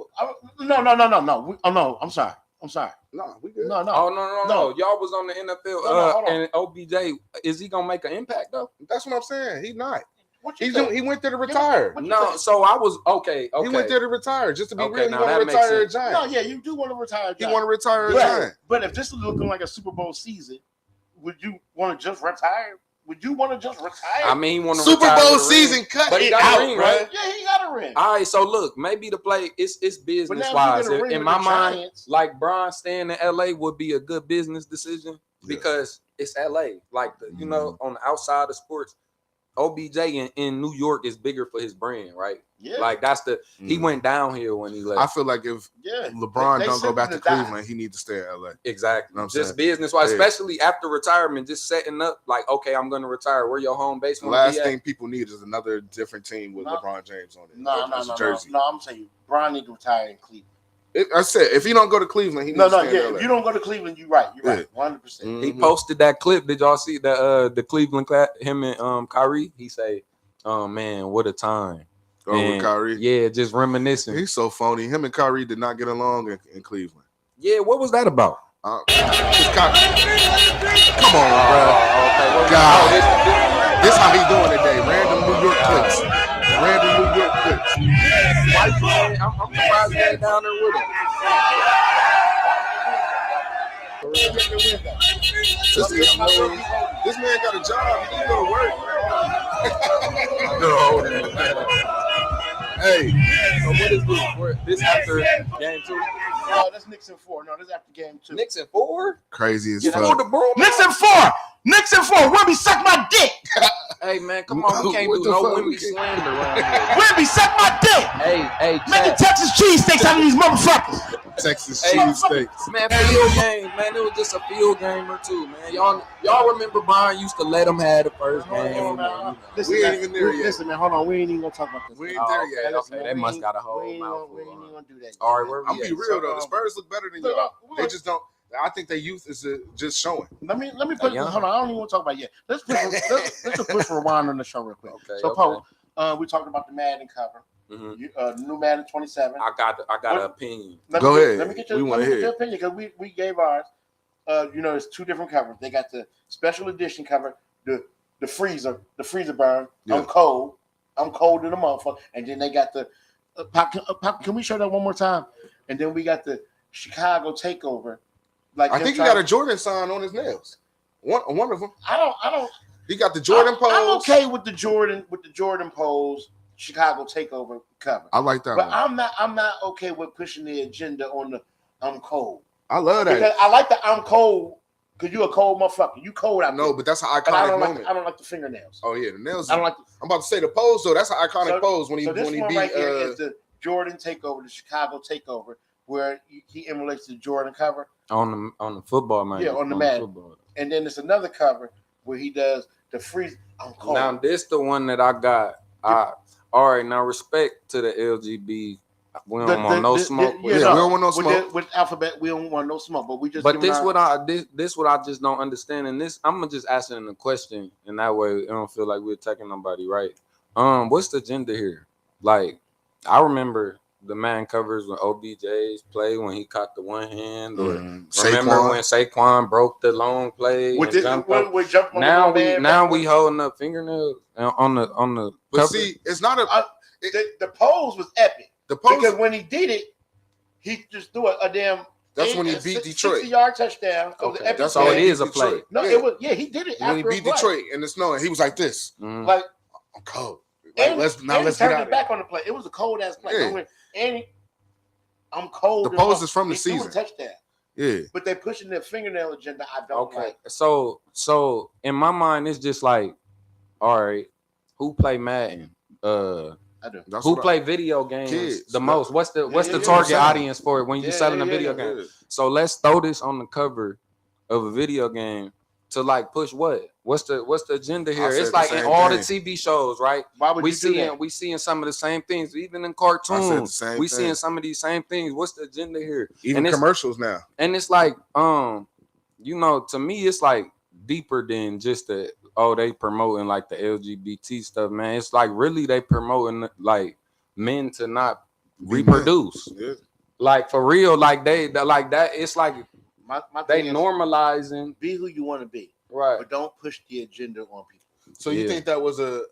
S2: no. I'm sorry.
S3: No, we good.
S2: No.
S4: Oh, no. Y'all was on the NFL. And OBJ, is he gonna make an impact though?
S3: That's what I'm saying. He's not. He went there to retire.
S4: So I was okay.
S3: He went there to retire. Just to be real, he
S4: want
S3: to retire a Giant.
S2: No, yeah, you do want to retire a Giant.
S3: He want to retire a Giant.
S2: But if this is looking like a Super Bowl season, would you want to just retire? would you want to just retire?
S4: I mean, he want to
S3: Super
S4: retire
S3: Bowl
S4: with a ring.
S3: season cut
S4: But he
S3: it
S4: got a
S3: out,
S4: ring,
S3: bro.
S4: right?
S2: Yeah, he got a ring.
S4: All right, so look, maybe the play it's business wise. In my mind,
S2: Giants,
S4: like Bron staying in LA would be a good business decision because it's LA. Like you know, on the outside of sports, OBJ in New York is bigger for his brand, right?
S2: yeah,
S4: Like that's he went downhill when he left.
S3: I feel like if LeBron
S2: They
S3: don't go
S2: sent
S3: back
S2: him
S3: to
S2: to die.
S3: Cleveland, he needs to stay at LA.
S4: Exactly.
S3: You know what I'm
S4: Just
S3: saying?
S4: business wise,
S3: Yeah.
S4: especially after retirement, just setting up like, okay, I'm gonna retire. Where your home base?
S3: The last thing people need is another different team with LeBron James on it. As a jersey.
S2: No. I'm saying Bron need to retire in Cleveland.
S3: I said if he don't go to Cleveland, he needs to stay in LA.
S2: If you don't go to Cleveland, you're right. You're right, 100%.
S4: He posted that clip. Did y'all see the Cleveland clap? Him and Kyrie. He say, "Oh man, what a time."
S3: With Kyrie.
S4: Yeah, just reminiscing.
S3: He's so phony. Him and Kyrie did not get along in Cleveland.
S4: Yeah, what was that about?
S3: Come on, bro. God, this how he doing today. Random New York clips.
S4: I'm surprised he ain't down there with him.
S3: This man got a job. He go to work. Hey,
S4: So what is this? This after game 2?
S2: No, that's Knicks in 4. No, this after game 2.
S4: Knicks in 4?
S3: crazy as
S4: You
S3: fuck.
S4: know the bro.
S2: Knicks in 4. Knicks in 4. Wimby, suck my dick.
S4: Hey man, come on, we can't
S3: What
S4: do
S3: the
S4: no
S3: fuck?
S4: Wimby slander around here.
S2: Wimby, suck my dick.
S4: Hey,
S2: Making
S4: chat.
S2: Texas cheesesteaks out of these motherfuckers.
S3: Texas
S4: Hey,
S3: cheesesteaks.
S4: Man, field game, man. It was just a field game or two, man. Y'all remember Brian used to let them have the first game.
S2: Listen,
S3: We ain't even there yet.
S2: Listen, man, hold on. We ain't even gonna talk about this.
S3: We ain't there yet.
S2: Listen,
S4: Okay,
S2: man,
S4: they must got a
S2: we
S4: whole
S2: ain't
S4: mouthful.
S2: We ain't even gonna do that.
S4: All right, where we
S3: I'm
S4: at?
S3: be real though. The Spurs look better than y'all. They just don't. I think their youth is just showing.
S2: Let me put.
S4: young.
S2: Hold on. I don't even want to talk about it yet. Let's just push rewind on the show real quick.
S4: Okay,
S2: So,
S4: okay.
S2: Paul, we talked about the Madden cover.
S4: Mhm.
S2: New Madden 27.
S4: I got an opinion.
S3: Go ahead.
S2: Let me get
S3: We
S2: your,
S3: wanna
S2: let me get
S3: hear
S2: your opinion because we gave ours. There's 2 different covers. They got the special edition cover, the freezer burn.
S3: Yeah.
S2: I'm cold in the motherfucker. And then they got the Pop, can we show that one more time? And then we got the Chicago takeover. Like
S3: I think he got a Jordan sign on his nails. One of them.
S2: I don't.
S3: He got the Jordan pose.
S2: I'm okay with the Jordan pose Chicago takeover cover.
S3: I like that
S2: But
S3: one.
S2: I'm not okay with pushing the agenda on the I'm cold.
S3: I love that.
S2: Because I like the I'm cold because you a cold motherfucker. You cold out
S3: No,
S2: there.
S3: but that's an
S2: But
S3: iconic moment.
S2: I don't like the fingernails.
S3: Oh yeah, the nails.
S2: I don't like.
S3: I'm about to say the pose though. That's an iconic pose when he
S2: So this
S3: when he
S2: one
S3: beat.
S2: right here is the Jordan takeover, the Chicago takeover, where he emulates the Jordan cover,
S4: On the football, man.
S2: Yeah, on the mat.
S4: football.
S2: and then there's another cover where he does the freeze. I'm cold.
S4: Now this the one that I got. All right, now respect to the LGB. We don't want no smoke.
S3: we don't want no
S2: with
S3: smoke.
S2: with Alphabet, we don't want no smoke. But we just.
S4: But this what I just don't understand, and this I'm gonna just asking a question, and that way I don't feel like we're attacking nobody, right? What's the agenda here? Like, I remember the man covers when OBJ's play when he caught the one hand, or remember when Saquon broke the long play
S2: with
S4: and
S2: this,
S4: jumped
S2: when
S4: up?
S2: we jump on
S4: Now
S2: the
S4: we
S2: man,
S4: we holding up fingernails on the.
S3: But
S4: cover.
S3: see, it's not a
S2: the pose was epic
S3: the pose.
S2: because when he did it, he just threw a damn.
S3: That's when he beat Detroit.
S2: 60-yard touchdown.
S3: Okay,
S4: that's all it is. A play.
S2: No,
S3: Yeah.
S2: it was. Yeah, he did it
S3: When he
S2: after
S3: beat
S2: a play.
S3: Detroit in the snow, and he was like this.
S4: Mhm.
S2: Like,
S3: I'm cold. Like,
S2: and,
S3: let's
S2: and
S3: get
S2: he
S3: out
S2: turned
S3: of
S2: it back on the play. It was a cold ass play.
S3: Yeah.
S2: And I'm cold.
S3: The pose is from the
S2: He threw a
S3: season.
S2: touchdown.
S3: Yeah.
S2: But they're pushing their fingernail agenda. I don't
S4: Okay,
S2: like.
S4: so in my mind, it's just like, all right, who play Madden?
S2: I do.
S3: That's
S4: Who
S3: what
S4: play video games
S3: Kids.
S4: the most? What's the
S2: yeah,
S4: target
S3: yeah.
S4: audience for it when you're
S2: Yeah,
S4: selling a
S2: yeah,
S4: video
S2: yeah.
S4: game? So let's throw this on the cover of a video game to like push what? What's the agenda here?
S3: said
S4: It's
S3: the
S4: like in
S3: same
S4: all
S3: thing.
S4: the TV shows, right?
S2: Why would you do that?
S4: We seeing some of the same things, even in
S3: I said the
S4: cartoons.
S3: same
S4: We
S3: thing.
S4: seeing some of these same things. What's the agenda here?
S3: Even
S4: And it's-
S3: commercials now.
S4: And it's like, to me, it's like deeper than just they promoting like the LGBT stuff, man. It's like really they promoting like men to not reproduce.
S3: Yeah.
S4: Like for real, like they like that. It's like
S2: My
S4: they
S2: thing is,
S4: normalizing,
S2: be who you want to be,
S4: right?
S2: but don't push the agenda on people.
S3: So you think that was a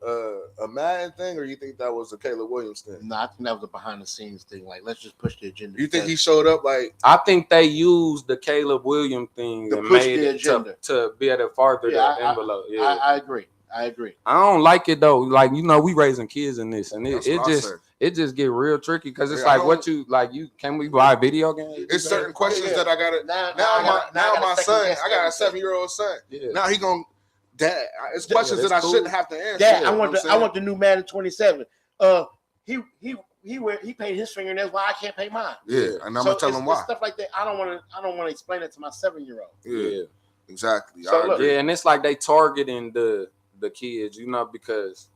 S3: Madden thing, or you think that was a Caleb Williams thing?
S2: No, I think that was a behind the scenes thing. Like, let's just push the agenda.
S3: You think he showed up like?
S4: I think they used the Caleb Williams thing and made it to be able to farther the envelope.
S2: I agree. I
S4: don't like it though. Like, you know, we raising kids in this, and it just get real tricky because it's like what you like. You can we buy video games?
S3: It's certain questions that I gotta. Now my son, I got a 7-year-old son. Yeah. Now he gonna. Dad, it's questions that I shouldn't have to answer.
S2: Dad, I want the new Madden 27. He paid his fingernails. Why I can't pay mine?
S3: Yeah, and I'm gonna tell him why.
S2: Stuff like that. I don't want to explain it to my 7-year-old.
S3: Yeah, exactly.
S2: So look,
S4: and it's like they targeting the kids, you know, because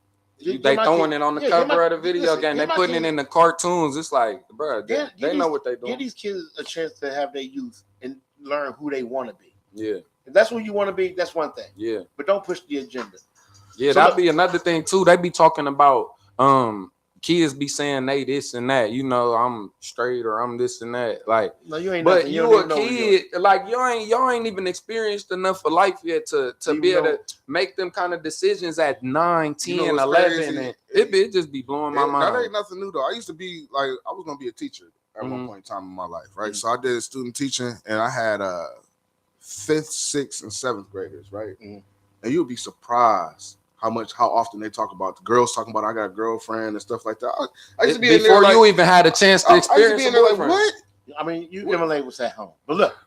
S4: they throwing it on the cover of the video game. They putting it in the cartoons. It's like, bro, they know what they doing.
S2: Give these kids a chance to have their youth and learn who they want to be.
S4: Yeah.
S2: If that's who you want to be, that's one thing.
S4: Yeah.
S2: But don't push the agenda.
S4: Yeah, so that'd be another thing too. They be talking about kids be saying they this and that, you know, I'm straight or I'm this and that. Like,
S2: no, you ain't.
S4: But you a kid, like y'all ain't even experienced enough of life yet to be able to make them kind of decisions at 9, 10, 11, and it just be blowing my mind.
S3: That ain't nothing new though. I used to be like, I was gonna be a teacher at one point in time in my life, right? So I did student teaching, and I had 5th, 6th, and 7th graders, right? And you'll be surprised how often they talk about the girls talking about I got a girlfriend and stuff like that. I used to be
S4: before in there you even had a chance to experience.
S3: I used to be in there like, what?
S2: I mean, you emulate what's at home, but look,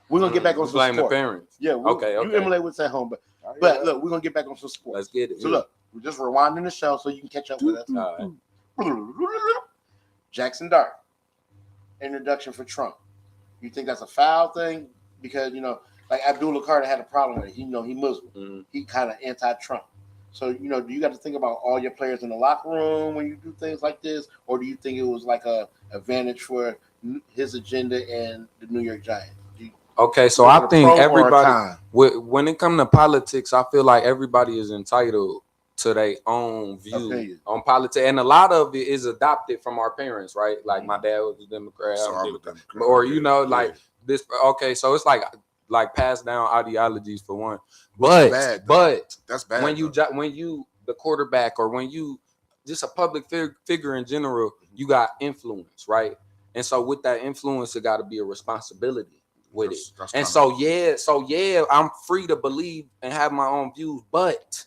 S2: we're gonna get back on some
S4: blame
S2: sport.
S4: The parents.
S2: Yeah, okay. You emulate what's at home, but look, we're gonna get back on some sports.
S4: Let's get it.
S2: So look, we're just rewinding the show so you can catch up with us.
S4: All
S2: right. Jackson Dart, introduction for Trump. You think that's a foul thing? Because, you know, like Abdullah Carter had a problem with it. He Muslim. He kind of anti-Trump. So, you know, do you got to think about all your players in the locker room when you do things like this? Or do you think it was like a advantage for his agenda and the New York Giants?
S4: Okay, so I think everybody, when it comes to politics, I feel like everybody is entitled to their own view on politics. And a lot of it is adopted from our parents, right? Like my dad was a Democrat. Or, you know, like this. Okay, so it's like passed down ideologies for one. But
S3: that's bad.
S4: When you the quarterback, or when you just a public figure in general, you got influence, right? And so with that influence, it got to be a responsibility with it. And so I'm free to believe and have my own views, but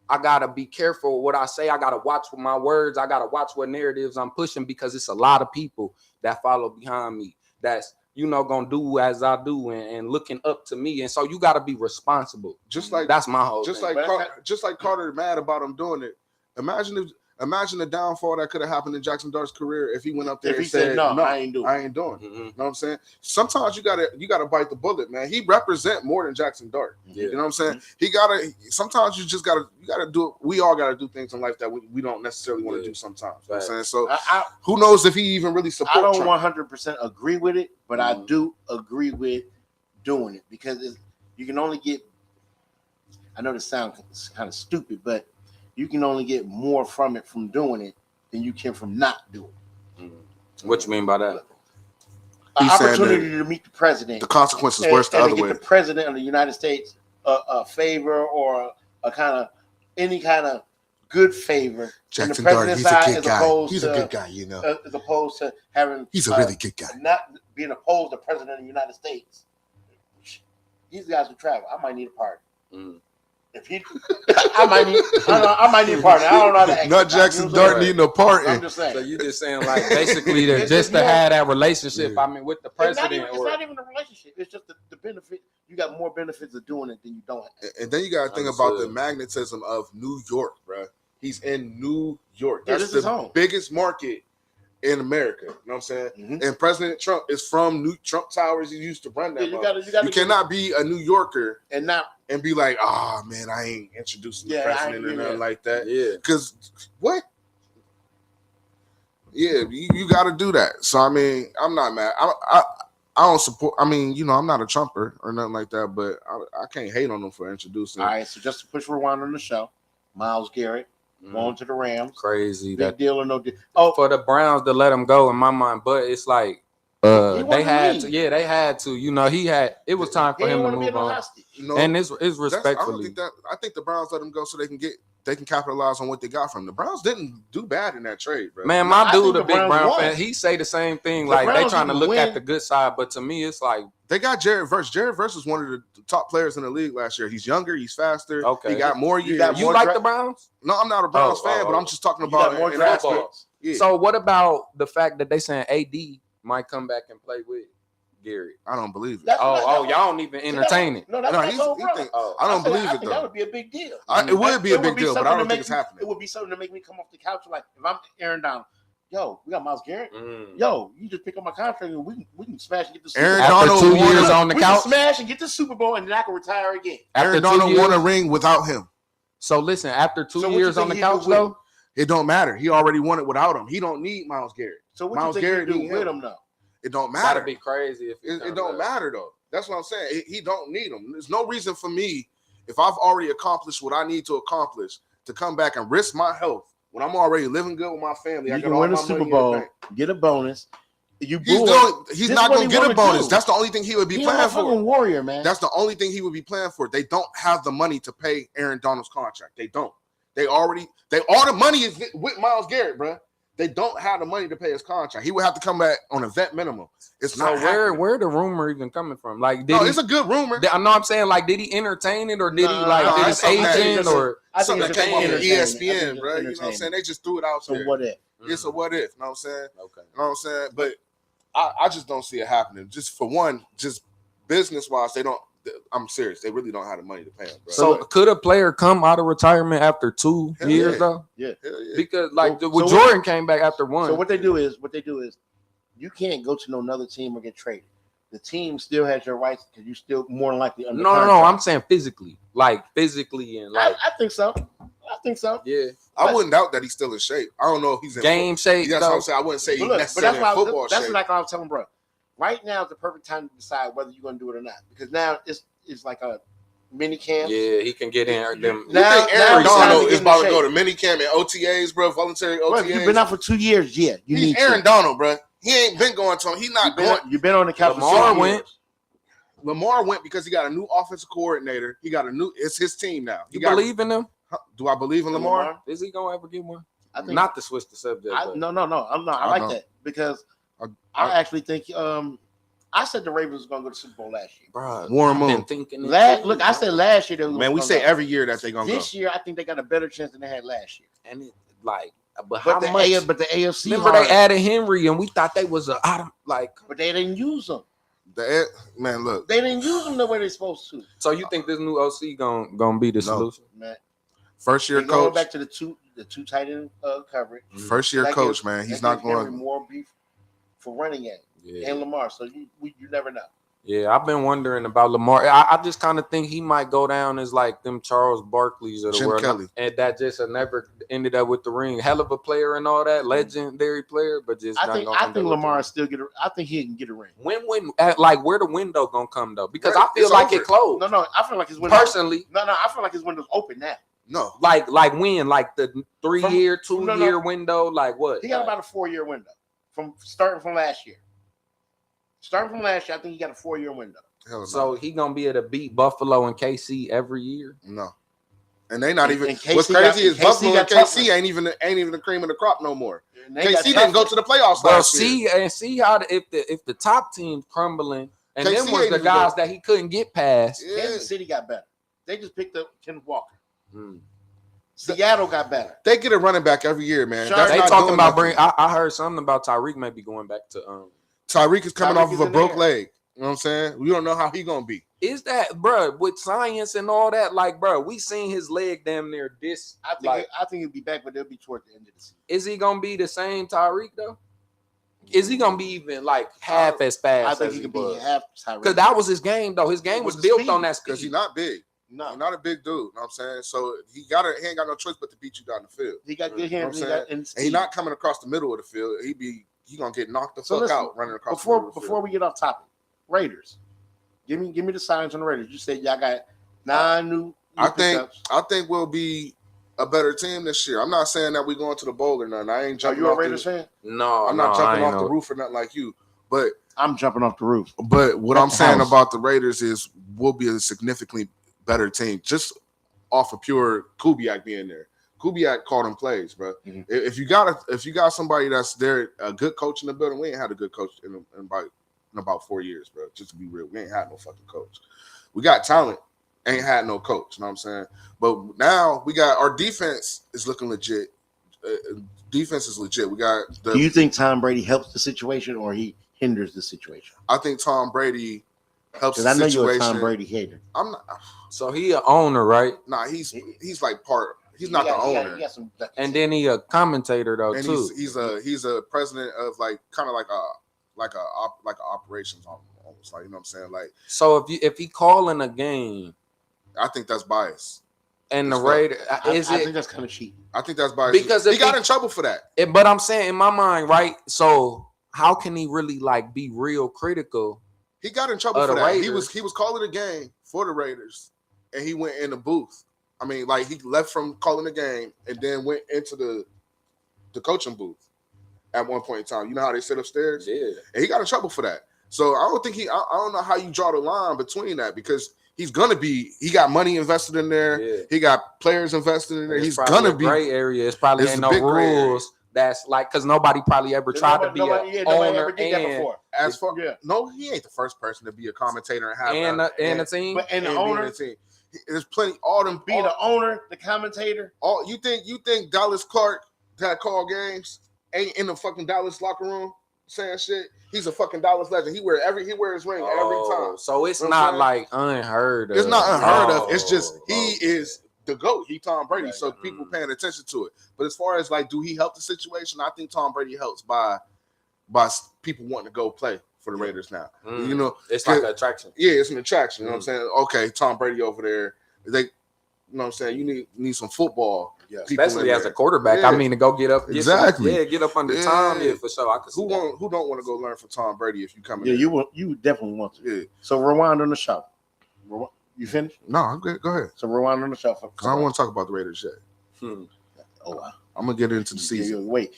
S4: I gotta be careful what I say. I gotta watch with my words. I gotta watch what narratives I'm pushing, because it's a lot of people that follow behind me that's, you know, gonna do as I do and looking up to me. And so you gotta be responsible.
S3: Just like
S4: that's my whole
S3: just
S4: thing.
S3: Like Carter mad about him doing it. Imagine the downfall that could have happened in Jackson Dart's career if he went up there and said, no, I ain't doing it. You know what I'm saying? Sometimes you gotta bite the bullet, man. He represent more than Jackson Dart. Yeah. You know what I'm saying? Sometimes you gotta do it. We all gotta do things in life that we don't necessarily want to do sometimes. You know what I'm saying? So who knows if he even really supports
S2: I don't
S3: Trump.
S2: 100% agree with it, but I do agree with doing it, because you can only get, I know this sounds kind of stupid, but you can only get more from it from doing it than you can from not doing it.
S4: What you mean by that?
S2: An opportunity to meet the president.
S3: The consequences worse the other way.
S2: The president of the United States a favor, or any kind of good favor.
S3: Jackson Dart, he's a good guy. He's a good guy, you know.
S2: As opposed to having,
S3: he's a really good guy.
S2: Not being opposed to the president of the United States. These guys who travel, I might need a partner. If he, I might need a partner. I don't know how to act.
S3: Not Jackson Dart needing a partner.
S2: I'm just saying.
S4: So you just saying, like, basically to just to have that relationship. I mean, with the president.
S2: It's not even a relationship. It's just the benefit. You got more benefits of doing it than you don't have.
S3: And then you got to think about the magnetism of New York, bro. He's in New York. That's the biggest market in America. You know what I'm saying? And President Trump is from Trump Towers. He used to run that. You cannot be a New Yorker and be like, oh man, I ain't introducing the president or nothing like that. Yeah. Because what? Yeah, you got to do that. So I mean, I'm not mad. I don't support. I mean, you know, I'm not a Trumper or nothing like that, but I can't hate on them for introducing.
S2: All right, so just to push rewind on the show, Myles Garrett. Going to the Rams.
S4: Crazy.
S2: Big deal or no deal? Oh,
S4: for the Browns to let him go, in my mind. But it's like, They had to. Yeah, they had to. You know, it was time for him to move on. And it's respectfully.
S3: I think the Browns let him go so they can capitalize on what they got from him. The Browns didn't do bad in that trade, bro.
S4: Man, my dude, a big Brown fan, he say the same thing. Like they trying to look at the good side, but to me, it's like
S3: they got Jared Verse. Jared Verse was one of the top players in the league last year. He's younger, he's faster.
S4: Okay,
S3: he got more years.
S4: You like the Browns?
S3: No, I'm not a Browns fan, but I'm just talking about
S2: more draft picks.
S3: Yeah.
S4: So what about the fact that they saying AD might come back and play with Gary?
S3: I don't believe it.
S4: Y'all don't even entertain it.
S2: No, that's
S3: no, I don't believe it though.
S2: That would be a big deal.
S3: It would be a big deal, but I don't think it's happening.
S2: It would be something to make me come off the couch like if I'm Aaron Donald. Yo, we got Myles Garrett.
S4: Mm.
S2: Yo, you just pick up my contract and we can smash and get the Super
S3: Aaron
S2: Bowl.
S3: Donald
S4: After 2 years on the
S2: We
S4: couch.
S2: can smash and get the Super Bowl and then I can retire again.
S3: Aaron Donald won a ring without him.
S4: So listen, after 2
S2: So what
S4: years
S2: you
S4: on the
S2: think he
S4: couch
S2: do with
S4: though,
S3: It don't matter. He already won it without him. He don't need Myles Garrett.
S2: So what
S3: Myles
S2: you think
S3: Garrett
S2: you do
S3: need
S2: with
S3: him.
S2: him though?
S3: It don't
S4: gotta
S3: matter.
S4: be crazy if
S3: It don't matter though. That's what I'm saying. He don't need him. There's no reason for me, if I've already accomplished what I need to accomplish, to come back and risk my health when I'm already living good with my family.
S2: You
S3: I
S2: can
S3: got all
S2: win a
S3: my
S2: Super
S3: money in the
S2: Bowl,
S3: bank.
S2: get a bonus. He's
S3: He's not going to get a bonus. That's the only thing he would be playing for.
S2: Warrior, man.
S3: That's the only thing he would be playing for. They don't have the money to pay Aaron Donald's contract. They don't. All the money is with Myles Garrett, bro. They don't have the money to pay his contract. He would have to come back on a vet minimum. It's
S4: So
S3: not
S4: where the rumor even coming from? Like,
S3: it's a good rumor.
S4: I know I'm saying, like, did he entertain it or did he did his agent or
S3: something that came off of
S2: entertainment.
S3: ESPN, bro? You know what I'm saying? They just threw it out there.
S2: So what if?
S3: It's a what if. You know what I'm saying?
S4: Okay.
S3: You know what I'm saying? But I just don't see it happening. Just for one, just business wise, they don't. I'm serious. They really don't have the money to pay him, bro.
S4: So could a player come out of retirement after 2
S3: Hell
S4: years
S3: yeah.
S4: though?
S2: Yeah.
S3: Hell yeah.
S4: Because like
S2: So
S4: Jordan came back after 1.
S2: So what they do is you can't go to another team or get traded. The team still has your rights because you still more than likely under
S4: No.
S2: contract.
S4: I'm saying physically, and like
S2: I think so. I think so.
S4: yeah,
S3: I wouldn't doubt that he's still in shape. I don't know if he's in
S4: game shape.
S3: That's what
S4: though.
S3: I'm saying. I wouldn't say he's
S2: But look, but
S3: necessarily in football
S2: that's
S3: shape.
S2: like I was telling bro. Right now is the perfect time to decide whether you're going to do it or not because now it's like a mini camp.
S4: Yeah, he can get in them.
S3: You think Aaron
S2: it's time
S3: Donald
S2: to get
S3: is
S2: in
S3: about to
S2: shape.
S3: go to minicamp and OTAs, bro? Voluntary OTAs.
S2: Bro, you've been out for 2 years. Yeah, you
S3: He's
S2: need
S3: Aaron
S2: to.
S3: Donald, bro. He ain't been going to him. He's not going.
S2: You've been on the couch.
S4: Lamar
S2: for 6
S4: went.
S2: years.
S3: Lamar went because he got a new offensive coordinator. He got a new. It's his team now.
S4: You believe in him?
S3: Do I believe in Lamar?
S4: Is he gonna ever get one?
S2: I think
S4: Not to switch the subject. but-
S2: No. I'm not. I like that because I actually think I said the Ravens was going to go to the Super Bowl last year.
S4: Bro,
S3: Warren
S4: I've been
S3: Moon.
S4: thinking.
S2: Look, I said last year they was
S3: Man, we
S2: gonna
S3: say
S2: go.
S3: every year that they're gonna
S2: This year I think they got a better chance than they had last year.
S4: and it, like, but how
S2: But
S4: much?
S2: but the AFC,
S4: Remember they added Henry, and we thought they was like.
S2: but they didn't use them.
S3: Man, look.
S2: They didn't use them the way they're supposed to.
S4: So you think this new OC gonna be the solution?
S2: Man,
S3: First year
S2: they're going
S3: coach.
S2: back to the two tight end coverage.
S3: First year
S2: That
S3: coach,
S2: gives-
S3: man. He's
S2: that
S3: not
S2: gives Henry
S3: going.
S2: more beef for running game
S4: Yeah,
S2: and Lamar. So you never know.
S4: yeah. I've been wondering about Lamar. I just kind of think he might go down as like them Charles Barkleys of the
S3: Jim
S4: world,
S3: Kelly.
S4: and that just never ended up with the ring. Hell of a player and all that, legendary player, but just
S2: I
S4: not
S2: think
S4: gonna end up with
S2: Lamar
S4: the
S2: still get. I think he can get a ring.
S4: ring. When like where the window gonna come though? Because
S3: Right,
S4: I feel
S3: it's
S4: like
S3: over.
S4: it closed.
S2: No, I feel like his window.
S4: Personally,
S2: No, I feel like his window's open now.
S3: No.
S4: like when like the 3-year, 2-year
S2: No.
S4: window, like what?
S2: He got about a 4-year window from starting from last year. Starting from last year, I think he got a 4-year window.
S3: Hell no.
S4: So he gonna be able to beat Buffalo and KC every year.
S3: No. And they not even.
S2: And KC
S3: What's crazy is
S2: KC
S3: Buffalo and
S2: got tougher.
S3: KC ain't even the cream of the crop no more.
S2: And they got
S3: KC didn't go
S2: tougher.
S3: to the playoffs
S4: Well,
S3: last year.
S4: see how if the top team's crumbling, and
S3: KC
S4: them was
S3: ain't
S4: the
S3: even
S4: guys
S3: go.
S4: that he couldn't get past.
S3: Yeah.
S2: Kansas City got better. They just picked up Kenneth Walker.
S4: Hmm.
S2: Seattle got better.
S3: They get a running back every year, man.
S2: Sure.
S3: That's
S4: They
S3: not
S4: talking
S3: doing
S4: about
S3: nothing.
S4: I heard something about Tyreek maybe going back to
S3: Tyreek is coming
S2: Tyreek
S3: off of
S2: is
S3: a
S2: in
S3: broke
S2: there.
S3: leg. You know what I'm saying? We don't know how he gonna be.
S4: Is that bruh with science and all that? Like, bruh, we seen his leg damn near this.
S2: I think he'll be back, but they'll be toward the end of the season.
S4: Is he gonna be the same Tyreek though? Is he gonna be even like half as fast?
S2: I think
S4: as
S2: he could
S4: was?
S2: be half Tyreek.
S4: Because that was his game though. His game
S2: With
S4: was
S2: the
S4: built
S2: speed,
S4: on that
S3: Because
S4: speed.
S3: he's not big.
S2: No,
S3: He's not a big dude. You know what I'm saying? So he ain't got no choice but to beat you down the field.
S2: he got good
S3: You know
S2: hands.
S3: what
S2: He
S3: I'm
S2: got and
S3: And he's not coming across the middle of the field. He gonna get knocked the
S2: So
S3: fuck
S2: listen,
S3: out running across the middle of the
S2: before
S3: field.
S2: we get off topic, Raiders. Give me the signs on the Raiders. You said y'all got 9 new
S3: I think
S2: pickups.
S3: we'll be a better team this year. I'm not saying that we going to the bowl or nothing. I ain't
S2: Are
S3: jumping
S2: you a
S3: off
S2: Raiders fan?
S4: No,
S3: I'm not
S4: I
S3: jumping
S4: ain't
S3: off the
S4: know.
S3: roof or nothing like you. But
S2: I'm jumping off the roof.
S3: But what
S2: At
S3: I'm
S2: the
S3: saying
S2: house.
S3: about the Raiders is we'll be a significantly better team just off of pure Kubiak being there. Kubiak called them plays, bro.
S2: Mhm.
S3: If you got somebody that's there, a good coach in the building, we ain't had a good coach in about 4 years, bro. Just to be real, we ain't had no fucking coach. We got talent, ain't had no coach. You know what I'm saying? But now we got our defense is looking legit. Defense is legit. We got.
S2: Do you think Tom Brady helps the situation or he hinders the situation?
S3: I think Tom Brady helps
S2: Because
S3: the
S2: I know
S3: situation.
S2: you're a Tom Brady hater.
S3: I'm not.
S4: So he a owner, right?
S3: Nah, he's like part. He's not the owner.
S2: He got some,
S4: And then he a commentator though
S3: And
S4: too.
S3: he's a president of like kind of like a operations almost, like, you know what I'm saying, like,
S4: So if he calling a game
S3: I think that's bias.
S4: and the
S3: It's not.
S4: Raider
S2: I think that's kind of cheap.
S3: I think that's bias
S4: Because
S3: he
S4: if
S3: got
S4: he-
S3: in trouble for that.
S4: but I'm saying in my mind, right? So how can he really like be real critical?
S3: He got in trouble
S4: Of
S3: for
S4: the
S3: that.
S4: Raiders.
S3: He was calling a game for the Raiders and he went in the booth. I mean, like, he left from calling the game and then went into the coaching booth at one point in time. You know how they sit upstairs?
S4: Yeah.
S3: And he got in trouble for that. So I don't think I don't know how you draw the line between that, because he got money invested in there.
S4: Yeah.
S3: He got players invested in there.
S4: It's
S3: He's
S4: probably
S3: gonna
S4: a
S3: be
S4: gray area. It's probably
S3: It's
S4: ain't
S3: a
S4: no
S3: big gray area.
S4: rules. That's like because nobody probably ever tried to be
S2: nobody
S4: an
S2: ever
S4: owner
S2: did that
S4: and
S2: before.
S3: as far.
S2: Yeah.
S3: No, he ain't the first person to be a commentator and have
S4: and a team.
S2: But and the
S3: and being
S2: owner,
S3: a team. There's plenty. All them
S2: being the owner, the commentator.
S3: all you think Dallas Clark that call games ain't in the fucking Dallas locker room saying shit? He's a fucking Dallas legend. He wears his ring every time.
S4: So it's
S3: You know what
S4: not
S3: I'm
S4: like unheard of.
S3: It's not unheard of. It's just he
S4: okay.
S3: is the GOAT. He Tom Brady.
S2: Right.
S3: So people paying attention to it. But as far as like, do he help the situation? I think Tom Brady helps by people wanting to go play for the Raiders now. You know,
S4: It's like an attraction.
S3: yeah, it's an attraction. You know what I'm saying? Okay, Tom Brady over there. You know what I'm saying? You need some football.
S2: Yeah.
S3: people
S4: Especially
S3: in
S4: as
S3: there.
S4: a quarterback.
S3: Yeah.
S4: I mean, to go get up,
S3: Exactly.
S4: get up under
S3: Yeah.
S4: Tom, yeah, for sure. I could see that.
S3: Who don't want to go learn from Tom Brady if you come in?
S2: Yeah,
S3: there?
S2: you definitely want to.
S3: Yeah.
S2: So rewind on the show. You finished?
S3: No, I'm good. Go ahead.
S2: So rewind on the show.
S3: Because I don't want to talk about the Raiders yet.
S2: Oh, wow.
S3: I'm gonna get into the season.
S2: Wait.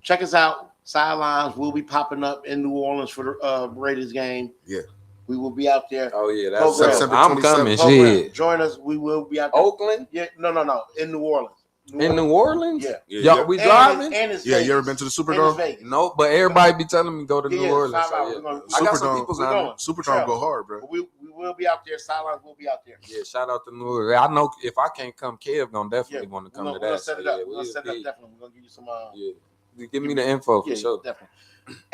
S2: Check us out. Sidelines will be popping up in New Orleans for the Raiders game.
S3: Yeah.
S2: We will be out there.
S4: Oh yeah, that's
S2: Program.
S3: September
S4: I'm
S3: 27th.
S4: coming.
S2: Program.
S4: Shit.
S2: Join us. We will be out there.
S4: Oakland
S2: Yeah. No. In New Orleans.
S4: in New Orleans.
S2: Yeah.
S4: Y'all, we driving?
S2: And it's
S3: Yeah,
S2: Vegas.
S3: you ever been to the
S2: And it's
S3: Superdome?
S2: Vegas.
S4: No, but everybody be telling me go to New
S2: Yeah,
S4: Orleans.
S2: 5
S4: So,
S2: hours.
S4: yeah.
S2: We're gonna-
S4: I got some
S3: Superdome.
S4: people's
S2: We're
S4: on
S2: going.
S4: it.
S3: Superdome go hard, bro.
S2: We will be out there. Sidelines will be out there.
S4: Yeah, shout out to New Orleans. I know if I can't come, Kev gonna definitely want to
S2: We're
S4: come
S2: gonna,
S4: to
S2: we're gonna
S4: that.
S2: set
S4: So,
S2: it up.
S4: yeah,
S2: We're gonna set it up.
S4: yeah,
S2: Definitely. We're gonna give you some.
S4: yeah. Give me the info for
S2: Yeah,
S4: sure.
S2: definitely.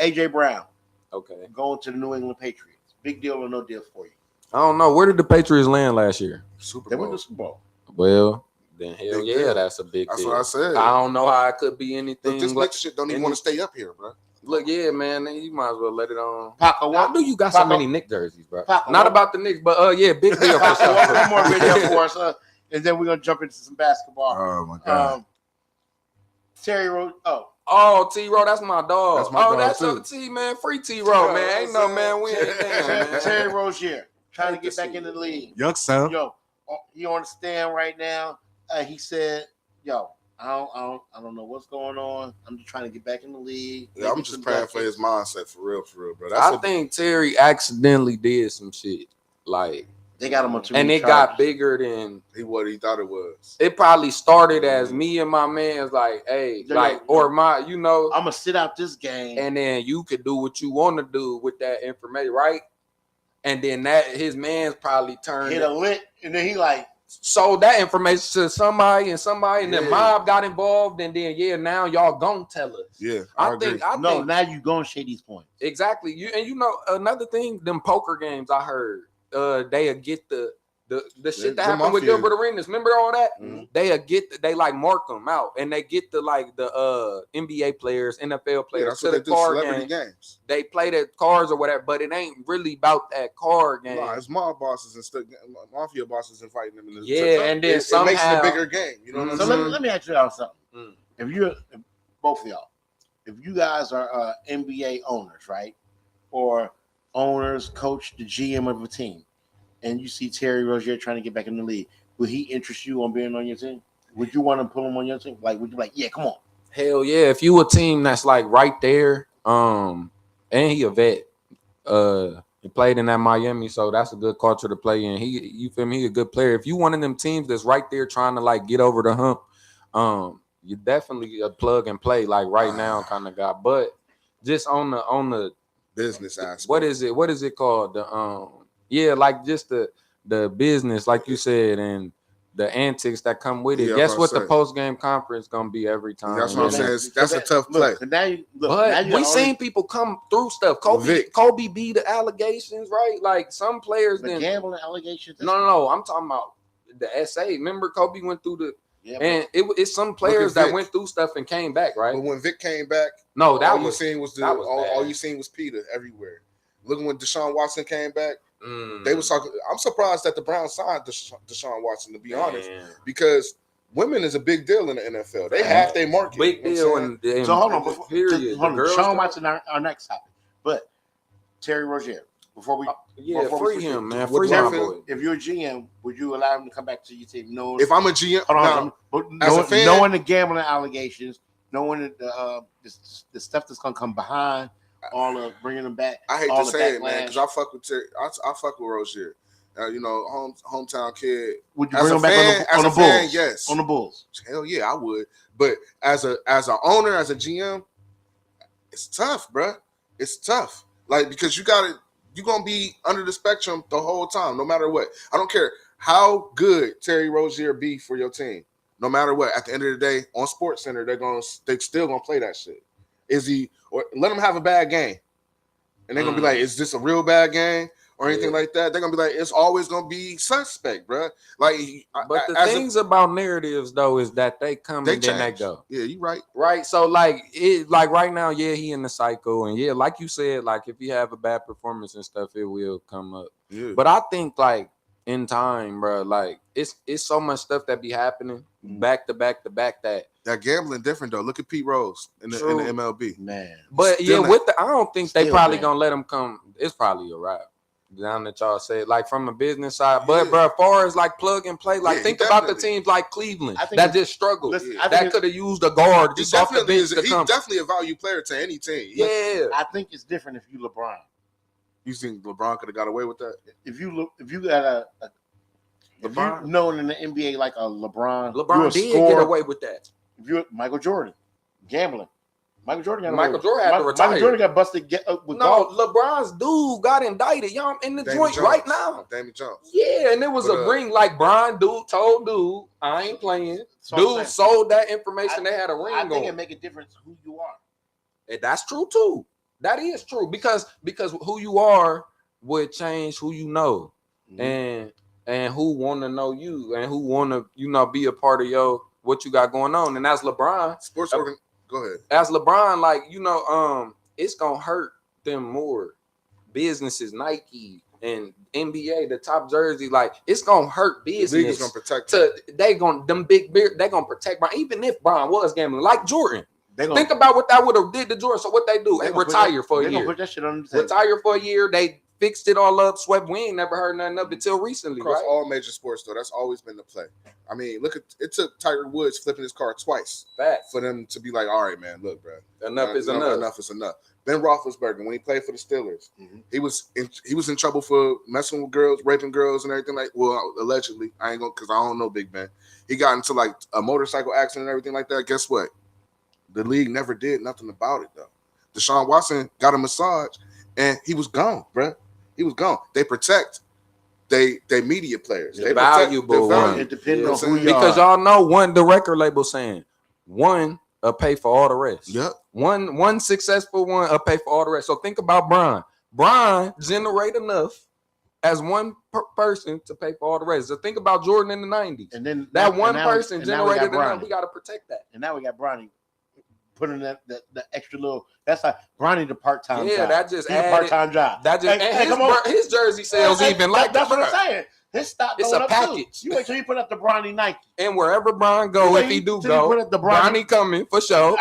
S2: AJ Brown
S4: Okay.
S2: going to the New England Patriots. Big deal or no deal for you?
S4: I don't know. Where did the Patriots land last year?
S3: Super
S2: They went
S3: Bowl.
S2: to Super Bowl.
S4: Well, then hell
S3: Big
S4: yeah,
S3: deal.
S4: that's a big
S3: That's
S4: deal.
S3: what I said.
S4: I don't know how it could be
S3: Look,
S4: anything.
S3: this
S4: like,
S3: Knicks shit don't even want to stay up here, bro.
S4: look, yeah, man, then you might as well let it on.
S2: Paco,
S4: How do you got so
S2: Paco-
S4: many Knicks jerseys, bro?
S2: Paco,
S4: Not
S2: what-
S4: about the Knicks, but yeah, big deal for
S2: Paco, one more video
S4: sure.
S2: for us, and then we're gonna jump into some basketball.
S3: Oh my god.
S2: Terry Rose.
S4: Oh, T-Row, that's my dog.
S3: That's my dog,
S4: that's
S3: too.
S4: a T, man. Free T-Row,
S3: Yeah,
S4: man. Ain't no man. We ain't damn, man.
S2: Terry Rozier trying to
S4: Hate
S2: get
S4: to
S2: back
S4: see
S2: in the
S4: it.
S2: league.
S3: Young son.
S2: Yo, he on the stand right now. He said, "Yo, I don't know what's going on. I'm just trying to get back in the league."
S3: Yeah, I'm
S2: Making
S3: just
S2: some
S3: praying for
S2: buckets."
S3: his mindset for real, bro.
S4: I think Terry accidentally did some shit. Like,
S2: They got him on too
S4: and
S2: many
S4: it got
S2: charges.
S4: bigger than
S3: what he thought it was.
S4: it probably started as me and my man's like, hey,
S2: Yeah,
S4: like,
S2: yeah.
S4: or my, you know,
S2: I'm gonna sit out this game.
S4: and then you could do what you want to do with that information, right? And then that his man's probably turned
S2: Hit a lick, and then he like,
S4: sold that information to somebody, and then
S3: Yeah.
S4: mob got involved, and then now y'all gonna tell us.
S3: Yeah,
S4: I
S3: agree.
S4: think
S2: now you gonna shade these points.
S4: exactly. You know another thing, them poker games I heard, they'll get the shit that
S3: the
S4: happened with
S3: mafia.
S4: Gilbert Arenas. Remember all that?
S3: Mhm.
S4: They like mark them out, and they get the NBA players, NFL
S3: Yeah,
S4: players
S3: that's
S4: to
S3: what
S4: the
S3: they do.
S4: card
S3: Celebrity
S4: game.
S3: games.
S4: They play the cards or whatever, but it ain't really about that card game.
S3: Nah, it's mob bosses and stuff, mafia bosses and fighting them. In the,
S4: Yeah, and then
S3: it makes it
S4: somehow-
S3: a bigger game. You know what
S2: So
S3: I'm saying?
S2: let me ask you all something.
S4: Mm.
S2: If both of y'all, if you guys are NBA owners, right, or owners, coach, the GM of a team, and you see Terry Rozier trying to get back in the league, would he interest you on being on your team? Would you want to pull him on your team? Like, would you like, yeah, come on?
S4: Hell yeah! If you a team that's like right there, and he a vet. He played in that Miami, so that's a good culture to play in. You feel me? He a good player. If you one of them teams that's right there trying to like get over the hump, you definitely a plug and play like right now kind of guy. But just on the
S3: business aspect.
S4: What is it? What is it called? Like just the business, like you said, and the antics that come with it.
S3: Yeah,
S4: Guess what?
S3: the
S4: post game conference gonna be every time.
S3: That's what I'm saying. That's a tough play.
S4: But we seen people come through stuff. Kobe beat the allegations, right? Like some players
S2: the gambling allegations.
S4: No. I'm talking about the SA. Remember, Kobe went through the. Yeah, and it's some players that went through stuff and came back, right?
S3: But when Vic came back,
S4: all
S3: you seen was Peter everywhere. Looking when Deshaun Watson came back, they was talking. I'm surprised that the Browns signed Deshaun Watson, to be honest, because women is a big deal in the NFL. They have their market.
S4: Big deal.
S2: So hold on. Deshaun Watson, our next topic, but Terry Rozier. Before we
S4: free him, man.
S2: Free him. If you're a GM, would you allow him to come back to your team? No.
S3: If I'm a GM,
S2: as a fan, knowing the gambling allegations, knowing the stuff that's gonna come behind all of bringing them back.
S3: I hate to say it, man, because I fuck with Terry. I fuck with Rozier. Hometown kid.
S2: Would you bring him back on the Bulls?
S3: Yes,
S2: on the Bulls.
S3: Hell yeah, I would. But as an owner, as a GM, it's tough, bro. It's tough. Like because you're gonna be under the spectrum the whole time, no matter what. I don't care how good Terry Rozier be for your team. No matter what, at the end of the day, on SportsCenter, they still gonna play that shit. Is he or let them have a bad game, and they're gonna be like, "Is this a real bad game?" Or anything like that? They're gonna be like, "It's always gonna be suspect, bro." Like,
S4: but the things about narratives though is that they come and then they go.
S3: Yeah, you right.
S4: Right. So like right now, he in the cycle, and like you said, like if you have a bad performance and stuff, it will come up.
S3: Yeah.
S4: But I think like in time, bro, like it's so much stuff that be happening back to back that
S3: gambling different though. Look at Pete Rose in the MLB,
S2: man.
S4: But I don't think they probably gonna let him come. It's probably a wrap. Down that y'all say, like from a business side, but bro, as far as like plug and play, like think about the teams like Cleveland that just struggled. That could have used a guard.
S3: He's definitely a value player to any team.
S4: Yeah,
S2: I think it's different if you LeBron.
S3: You think LeBron could have got away with that?
S2: If you got LeBron, known in the NBA like a LeBron
S4: did get away with that.
S2: If you're Michael Jordan, gambling. Michael Jordan had
S4: to retire.
S2: Michael Jordan got busted.
S4: LeBron's dude got indicted. Y'all in the joint right now.
S3: Damon Jones.
S4: Yeah, and it was a ring like Brian told dude, I ain't playing. Dude sold that information. They had a ring.
S2: I think it make a difference who you are.
S4: And that's true too. That is true because who you are would change who you know, and who want to know you and who want to be a part of what you got going on. And that's LeBron.
S3: Sports organ. Go ahead.
S4: As LeBron, like, it's going to hurt them more. Businesses, Nike and NBA, the top jersey, like, it's going to hurt business. The league is
S3: going to protect
S4: them big beer, they're going to protect Brian. Even if Brian was gambling, like Jordan. Think about what that would have did to Jordan. So what they do? They retire for a year.
S2: Put that shit on the
S4: retire for a year. They fixed it all up, swept. We ain't never heard nothing of it until recently.
S3: Across all major sports, though, that's always been the play. I mean, look at it took Tiger Woods flipping his car twice for them to be like, all right, man, look, bro,
S4: enough is enough.
S3: Enough is enough. Ben Roethlisberger, when he played for the Steelers, he was in trouble for messing with girls, raping girls, and everything allegedly. I ain't gonna because I don't know, Big Ben. He got into like a motorcycle accident and everything like that. Guess what? The league never did nothing about it though. Deshaun Watson got a massage and he was gone, bro. He was gone. They protect they media players. They
S4: valuable one.
S2: It depends on who you
S4: because
S2: are.
S4: Y'all know the record label saying one pay for all the rest.
S3: Yep.
S4: One successful one pay for all the rest. So think about Brian. Brian generate enough as one person to pay for all the rest. So think about Jordan in the 90s.
S2: And then
S4: that one person generated enough. We got to protect that.
S2: And now we got Bronny. Put in that extra little. That's like Bronny the part-time job.
S4: Yeah, that just
S2: added, part-time job.
S4: That just his jersey sales even like
S2: that's what I'm saying. His stock
S4: it's
S2: going
S4: a
S2: up
S4: package.
S2: Too. You wait till you put up the Bronny Nike.
S4: And wherever Brian go, if he do go, Bronny coming for sure.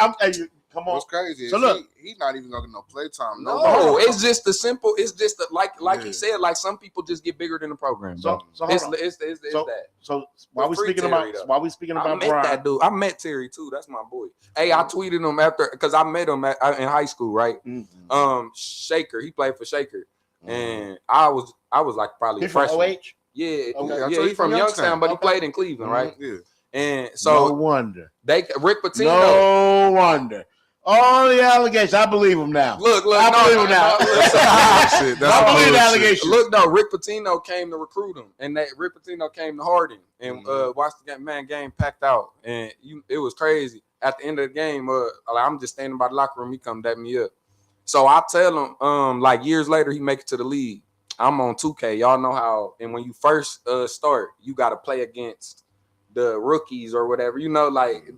S2: Come
S3: What's
S2: on.
S3: crazy?
S2: So
S3: is
S2: look.
S3: he's not even gonna get no play time.
S4: No, it's just the simple. It's just like
S3: Yeah.
S4: he said. Like some people just get bigger than the program.
S2: So
S4: Bro.
S2: hold
S4: it's
S2: on.
S4: that.
S2: So while we
S4: free
S2: speaking
S4: Terry,
S2: about
S4: though.
S2: while we speaking
S4: I
S2: about
S4: met
S2: Brian,
S4: that dude. I met Terry too. That's my boy. Hey, I tweeted him after because I met him in high school, right?
S2: Mhm.
S4: Shaker. He played for Shaker, and I was like probably
S2: He
S4: a
S2: from
S4: freshman.
S2: OH?
S4: Yeah,
S2: Okay.
S3: I
S4: yeah.
S3: told
S4: He
S3: you
S4: from Youngstown, but he
S2: Okay.
S4: played in Cleveland, right?
S3: Yeah.
S4: And
S2: No
S4: so
S2: wonder.
S4: Rick Pitino.
S2: No wonder. All the allegations. I believe him now.
S4: Look,
S2: I believe him now.
S3: Bullshit. That's
S2: I believe the
S3: bullshit.
S2: allegations.
S4: Look, though, Rick Pitino came to recruit him, and that Rick Pitino came to Harding and watched the game packed out, and it was crazy. At the end of the game, I'm just standing by the locker room. He come dap me up, so I tell him, like years later, he make it to the league. I'm on 2K. Y'all know how, and when you first start, you got to play against the rookies or whatever, like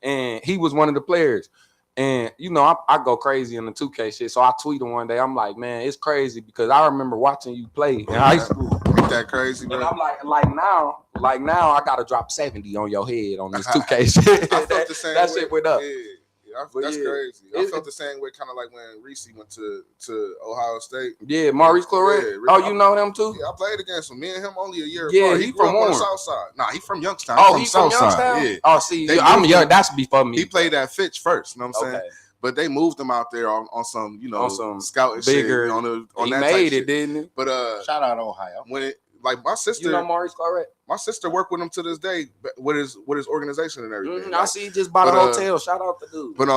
S4: and he was one of the players. And I go crazy in the 2K shit. So I tweet him one day. I'm like, man, it's crazy because I remember watching you play in high school.
S3: Ain't that crazy,
S4: And
S3: bro?
S4: I'm like now I gotta drop 70 on your head on this 2K shit.
S3: I felt the same
S4: that
S3: way.
S4: shit went up.
S3: That's
S4: yeah.
S3: crazy. I felt the same way, kind of like when Reese went to Ohio State.
S4: Yeah, Maurice Claret.
S3: Yeah,
S4: you know him too?
S3: Yeah, I played against him. Me and him only a year
S4: Yeah,
S3: apart.
S4: he
S3: grew
S4: from
S3: up on the
S4: Warren.
S3: South Side. Nah, he from Youngstown.
S4: Oh, he from
S3: South
S4: Youngstown?
S3: Side. Yeah.
S4: Oh, see,
S3: They
S4: I'm
S3: moved
S4: young.
S3: him.
S4: That's before me.
S3: He played at Fitch first. You know what I'm saying?
S4: Okay.
S3: But they moved him out there on some,
S4: On some
S3: scouting
S4: bigger.
S3: shit. On
S4: He
S3: that
S4: made
S3: type
S4: it,
S3: shit.
S4: didn't he?
S3: But
S2: Shout out Ohio.
S3: when it like my sister,
S4: You know Maurice Claret?
S3: my sister worked with him to this day with his organization and everything.
S4: I see he just bought a hotel. Shout out to dude.
S3: But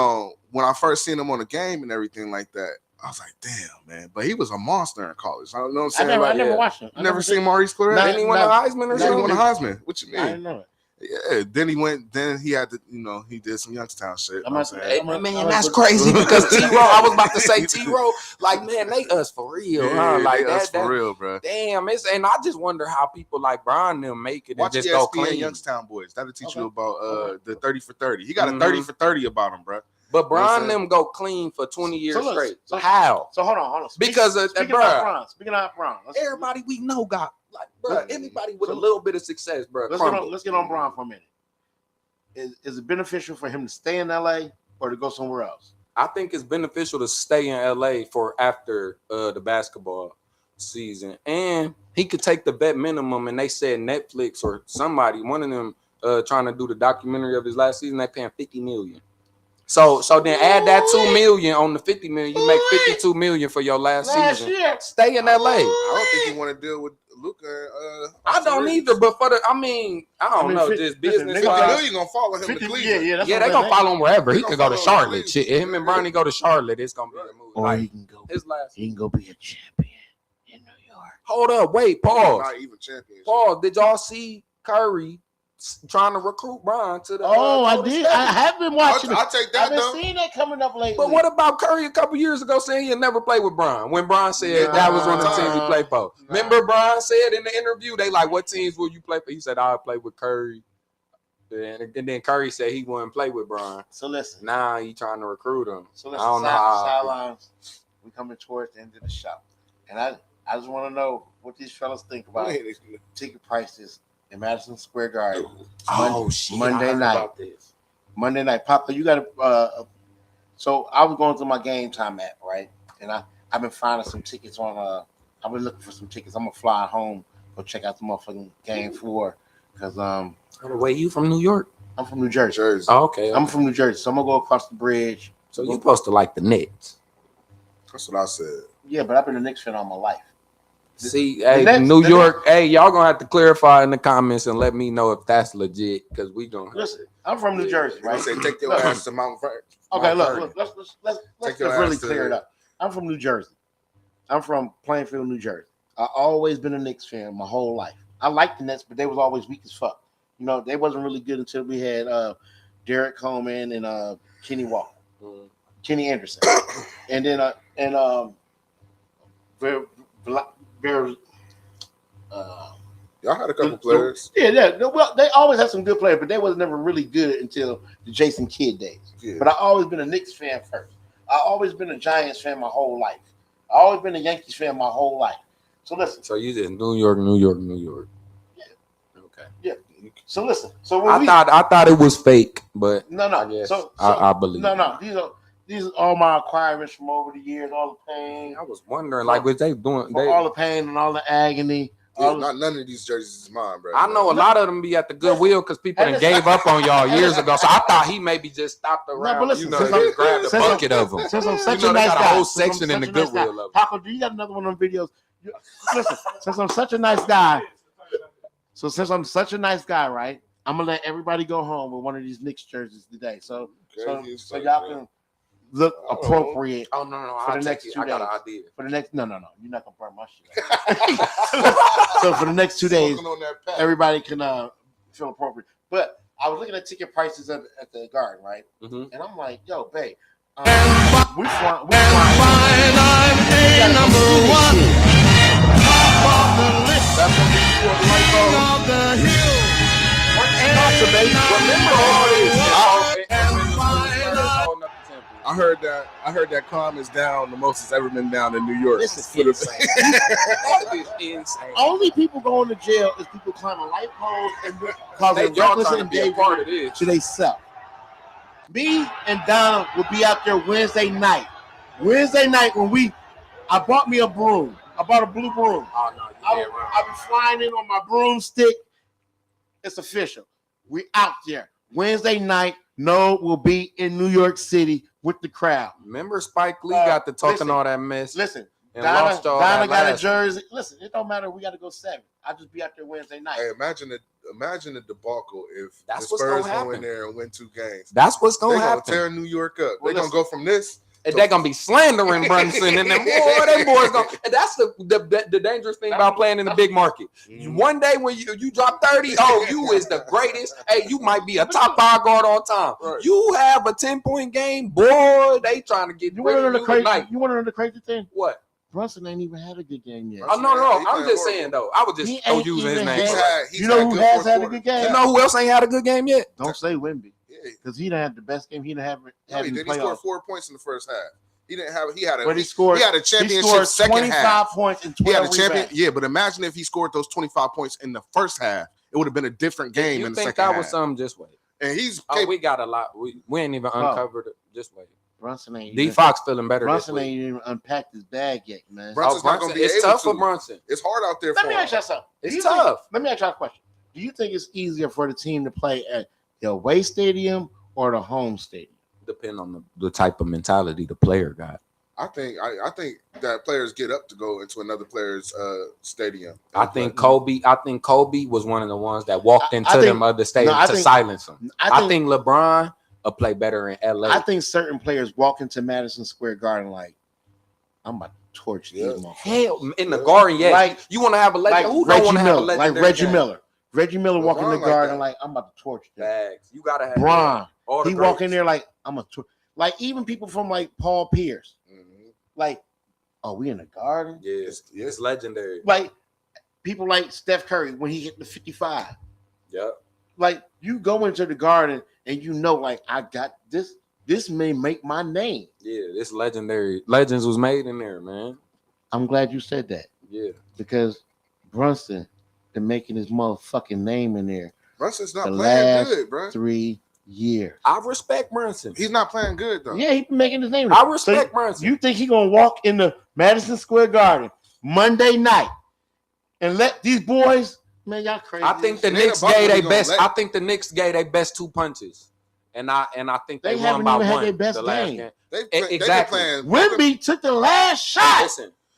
S3: when I first seen him on the game and everything like that, I was like, damn, man. But he was a monster in college. I don't know what I'm saying.
S2: I never watched him.
S3: You never seen Maurice Claret?
S4: Didn't he win a Heisman or
S3: Yeah, he
S4: something?
S3: won a Heisman. What you
S2: I
S3: mean?
S2: didn't know it.
S3: Yeah. Then he went. Then he had to. He did some Youngstown shit. You know what I'm saying?
S4: Man, that's crazy because T-Row, I was about to say T-Row, like, man, they us for real, huh? Like,
S3: that's for real, bro.
S4: Damn, and I just wonder how people like Brian them make it and
S3: Watch
S4: just go
S3: ESPN
S4: clean.
S3: Youngstown Boys. That'll teach you
S2: Okay.
S3: about the 30 for 30. He got a 30 for 30 about him, bro.
S4: But Brian
S3: saying?
S4: them go clean for 20 years
S2: look,
S4: straight.
S2: so-
S4: How?
S2: So hold on.
S4: Because
S2: speaking
S4: bruh,
S2: about Brian. Speaking about Brian.
S4: everybody we know got like, bro.
S2: Look,
S4: Anybody with
S2: so-
S4: a little bit of success, bro.
S2: Let's get on Brian for a minute. Is it beneficial for him to stay in LA or to go somewhere else?
S4: I think it's beneficial to stay in LA for after the basketball season, and he could take the vet minimum. And they said Netflix or somebody, one of them, trying to do the documentary of his last season. They paying $50 million. So then add that $2 million on the $50 million. You make $52 million for your last season.
S2: Year.
S4: Stay in LA.
S3: I don't think he want to deal with Luka.
S4: I don't either, but I don't know.
S2: 50
S4: Just
S2: listen,
S4: business.
S3: 50
S2: nigga,
S3: million gonna follow him to
S2: 50,
S3: Cleveland.
S2: yeah, that's
S4: Yeah,
S2: what
S4: they
S2: I'm
S4: gonna follow him wherever.
S3: They
S4: He
S3: gonna
S4: could go to
S3: follow him.
S4: Charlotte. Shit, him and Bernie go to Charlotte. It's gonna be a movie.
S2: Or
S4: Like,
S2: he can go.
S4: his last.
S2: He can go be a champion in New York.
S4: Hold up, wait, pause.
S3: Not even championship.
S4: Pause. Did y'all see Curry trying to recruit Brian to the?
S2: I
S4: Golden
S2: did.
S4: State?
S2: I have been watching it.
S3: I'll take
S2: I've
S3: that
S2: been
S3: though.
S2: seeing that coming up lately.
S4: But what about Curry a couple years ago saying he'll never play with Brian? When Brian said that was one of the teams he played for. Remember Brian said in the interview, they like, what teams will you play for? He said, I'll play with Curry. And then Curry said he wouldn't play with Brian.
S2: So listen.
S4: Now he trying to recruit him.
S2: So
S4: I
S2: listen.
S4: don't know how.
S2: Sidelines. We coming towards the end of the show, and I just want to know what these fellas think about ticket prices in Madison Square Garden.
S4: Oh shit!
S2: Monday
S4: I heard
S2: night.
S4: about this.
S2: Monday night, Papa, you got to. So I was going through my Game Time app, right, and I've been finding some tickets on. I've been looking for some tickets. I'm gonna fly home, go check out the motherfucking game floor, because
S4: Wait, you from New York?
S2: I'm from New Jersey.
S4: Oh, okay.
S2: I'm from New Jersey, so I'm gonna go across the bridge.
S4: So you supposed to like the Knicks.
S3: That's what I said.
S2: Yeah, but I've been a Knicks fan all my life.
S4: See, hey,
S2: Nets-
S4: New
S2: the
S4: York, hey, y'all gonna have to clarify in the comments and let me know if that's legit, because we gonna.
S2: Listen, I'm from New Jersey,
S3: I
S2: right?
S3: say take your
S2: Look.
S3: ass to Mount Vernon.
S2: Okay,
S3: Mount Vernon.
S2: look, let's
S3: Take your
S2: really
S3: ass to-
S2: clear it up. I'm from New Jersey. I'm from Plainfield, New Jersey. I always been a Knicks fan my whole life. I liked the Nets, but they was always weak as fuck. You know, they wasn't really good until we had Derek Coleman and Kenny Walker, Kenny Anderson, and then
S3: Y'all had a couple players.
S2: Yeah. Well, they always had some good players, but they was never really good until the Jason Kidd days.
S3: Yeah.
S2: But I always been a Knicks fan first. I always been a Giants fan my whole life. I always been a Yankees fan my whole life. So listen.
S4: So you just New York.
S2: Yeah.
S4: Okay.
S2: Yeah. So listen. So when
S4: I thought it was fake, but
S2: no.
S4: I guess
S2: So
S4: I believe.
S2: No. These are all my acquirements from over the years, all the pain.
S4: I was wondering, like, what they doing?
S2: All the pain and all the agony.
S3: Yeah, none of these jerseys is mine, bro.
S4: I know a lot of them be at the Goodwill because people done gave up on y'all years ago. So I thought he maybe just stopped around.
S2: But listen,
S4: just grabbed a bucket of them.
S2: Since I'm such
S4: a
S2: nice
S4: got
S2: guy,
S4: a whole section in the Goodwill of them.
S2: Taco, do you got another one of them videos? Listen, since I'm such a nice guy, right? I'm gonna let everybody go home with one of these Knicks jerseys today. So y'all can look appropriate.
S4: Oh no,
S2: for the next 2 days.
S4: I got an idea.
S2: For the next you're not gonna burn my shit. So for the next 2 days, everybody can feel appropriate. But I was looking at ticket prices at the Garden, right?
S4: Mm-hmm.
S2: And I'm like, yo, babe, we
S1: I'm a number one.
S3: That's gonna be for the light bulb.
S1: The hill.
S4: Remember all this.
S3: I heard that calm is down the most it's ever been down in New York.
S2: This is insane.
S4: That is insane.
S2: Only people going to jail is people climbing light poles and causing
S4: Y'all
S2: reckless
S4: trying to be a part of
S2: endangerment
S4: this.
S2: to themselves. Me and Donna will be out there Wednesday night. Wednesday night when I bought me a broom. I bought a blue broom.
S4: Oh no,
S2: I'll be flying in on my broomstick. It's official. We out there Wednesday night. No, we'll be in New York City with the crowd.
S4: Remember Spike Lee got to talking all that mess.
S2: Listen,
S4: and
S2: Donna
S4: lost all
S2: got
S4: that
S2: a jersey. Listen, it don't matter. We got to go 7. I'll just be out there Wednesday night.
S3: Hey, imagine the debacle if
S4: That's
S3: the
S4: what's
S3: Spurs
S4: gonna
S3: go in
S4: happen.
S3: there and win 2 games.
S4: That's what's
S3: They're
S4: gonna
S3: gonna
S4: happen.
S3: tear New York up.
S2: Well,
S3: They're gonna go from this.
S4: And they're gonna be slandering Brunson, and then them boys gonna. And that's the dangerous thing about playing in the big market. One day when you drop 30, you is the greatest. Hey, you might be a top 5 guard all time.
S3: Right.
S4: You have a 10-point game, boy. They trying to get
S2: You want to know the crazy?
S4: tonight.
S2: You want to know the crazy thing?
S4: What?
S2: Brunson ain't even had a good game yet.
S4: Oh no,
S3: He
S4: I'm
S3: playing
S4: just
S3: horrible.
S4: saying though. I was
S2: He
S4: just
S2: ain't
S4: using his
S2: even
S4: name.
S2: had-
S3: He's
S2: You know
S3: had
S2: who
S3: good
S2: has
S3: fourth
S2: had a
S3: quarter.
S2: good game?
S4: You know who else ain't had a good game yet?
S2: Don't say Wemby,
S3: Yeah.
S2: because he didn't have the best game. He didn't have
S3: No, he
S2: in the
S3: did. He scored
S2: playoffs.
S3: 4 points in the first half. He didn't have. He had a.
S2: But he scored.
S3: He had a
S2: He
S3: championship
S2: scored
S3: second
S2: 25
S3: half.
S2: points and
S3: He had
S2: 12
S3: a champion.
S2: rebounds.
S3: Yeah, but imagine if he scored those 25 points in the first half. It would have been a different game
S4: You
S3: in the
S4: think
S3: second
S4: that
S3: half.
S4: was something? Just wait.
S3: And he's
S4: We got a lot. We ain't even uncovered it. Just wait.
S2: Brunson ain't.
S4: D
S2: even-
S4: Fox feeling better.
S2: Brunson
S4: this
S2: ain't
S4: week.
S2: even unpacked his bag yet, man.
S3: Brunson's not gonna be
S4: It's
S3: able
S4: tough
S3: to.
S4: for Brunson.
S3: It's hard out there
S2: Let
S3: for
S2: me
S3: him.
S2: ask you something.
S4: It's tough.
S2: Let me ask you a question. Do you think it's easier for the team to play at the away stadium or the home stadium?
S4: Depend on the type of mentality the player got.
S3: I think that players get up to go into another player's stadium.
S4: I think Kobe was one of the ones that walked into
S2: think-
S4: them other stadiums to silence them. I think LeBron will play better in LA.
S2: I think certain players walk into Madison Square Garden like, I'm about to torch these motherfuckers.
S4: Hell, in the Garden, yes.
S2: Like-
S4: You want to have a legend?
S2: Like
S4: Who don't
S2: Reggie
S4: want to have a
S2: Miller.
S4: legendary
S2: Like Reggie
S4: game?
S2: Miller. Reggie Miller walk in the
S3: LeBron like
S2: Garden
S3: that.
S2: like, I'm about to torch them.
S4: Bags. You gotta have
S2: Bron.
S4: all the
S2: He walk in
S4: greats.
S2: there like, I'm a torch. Like even people from like Paul Pierce.
S3: Mhm.
S2: Like, oh, we in the Garden?
S4: Yeah, it's legendary.
S2: Like people like Steph Curry when he hit the 55.
S4: Yep.
S2: Like you go into the Garden and you know, like I got this. This may make my name.
S4: Yeah, it's legendary. Legends was made in there, man.
S2: I'm glad you said that
S4: Yeah.
S2: because Brunson been making his motherfucking name in there
S3: Brunson's not
S2: the
S3: playing
S2: last
S3: good, bro.
S2: 3 years.
S4: I respect Brunson.
S3: He's not playing good though.
S2: Yeah, he been making his name.
S4: I respect Brunson.
S2: You think he gonna walk in the Madison Square Garden Monday night and let these boys? Man, y'all crazy.
S4: I think the
S3: Nigga,
S4: Knicks
S3: Buckley
S4: gave their
S3: gonna
S4: best.
S3: let-
S4: I think the Knicks gave their best 2 punches, and I think
S2: They
S4: they won
S2: haven't
S4: by
S2: even had
S4: one.
S2: their best
S4: the last
S2: game.
S3: They've
S4: Exactly.
S3: been playing.
S2: Wemby took the last shot.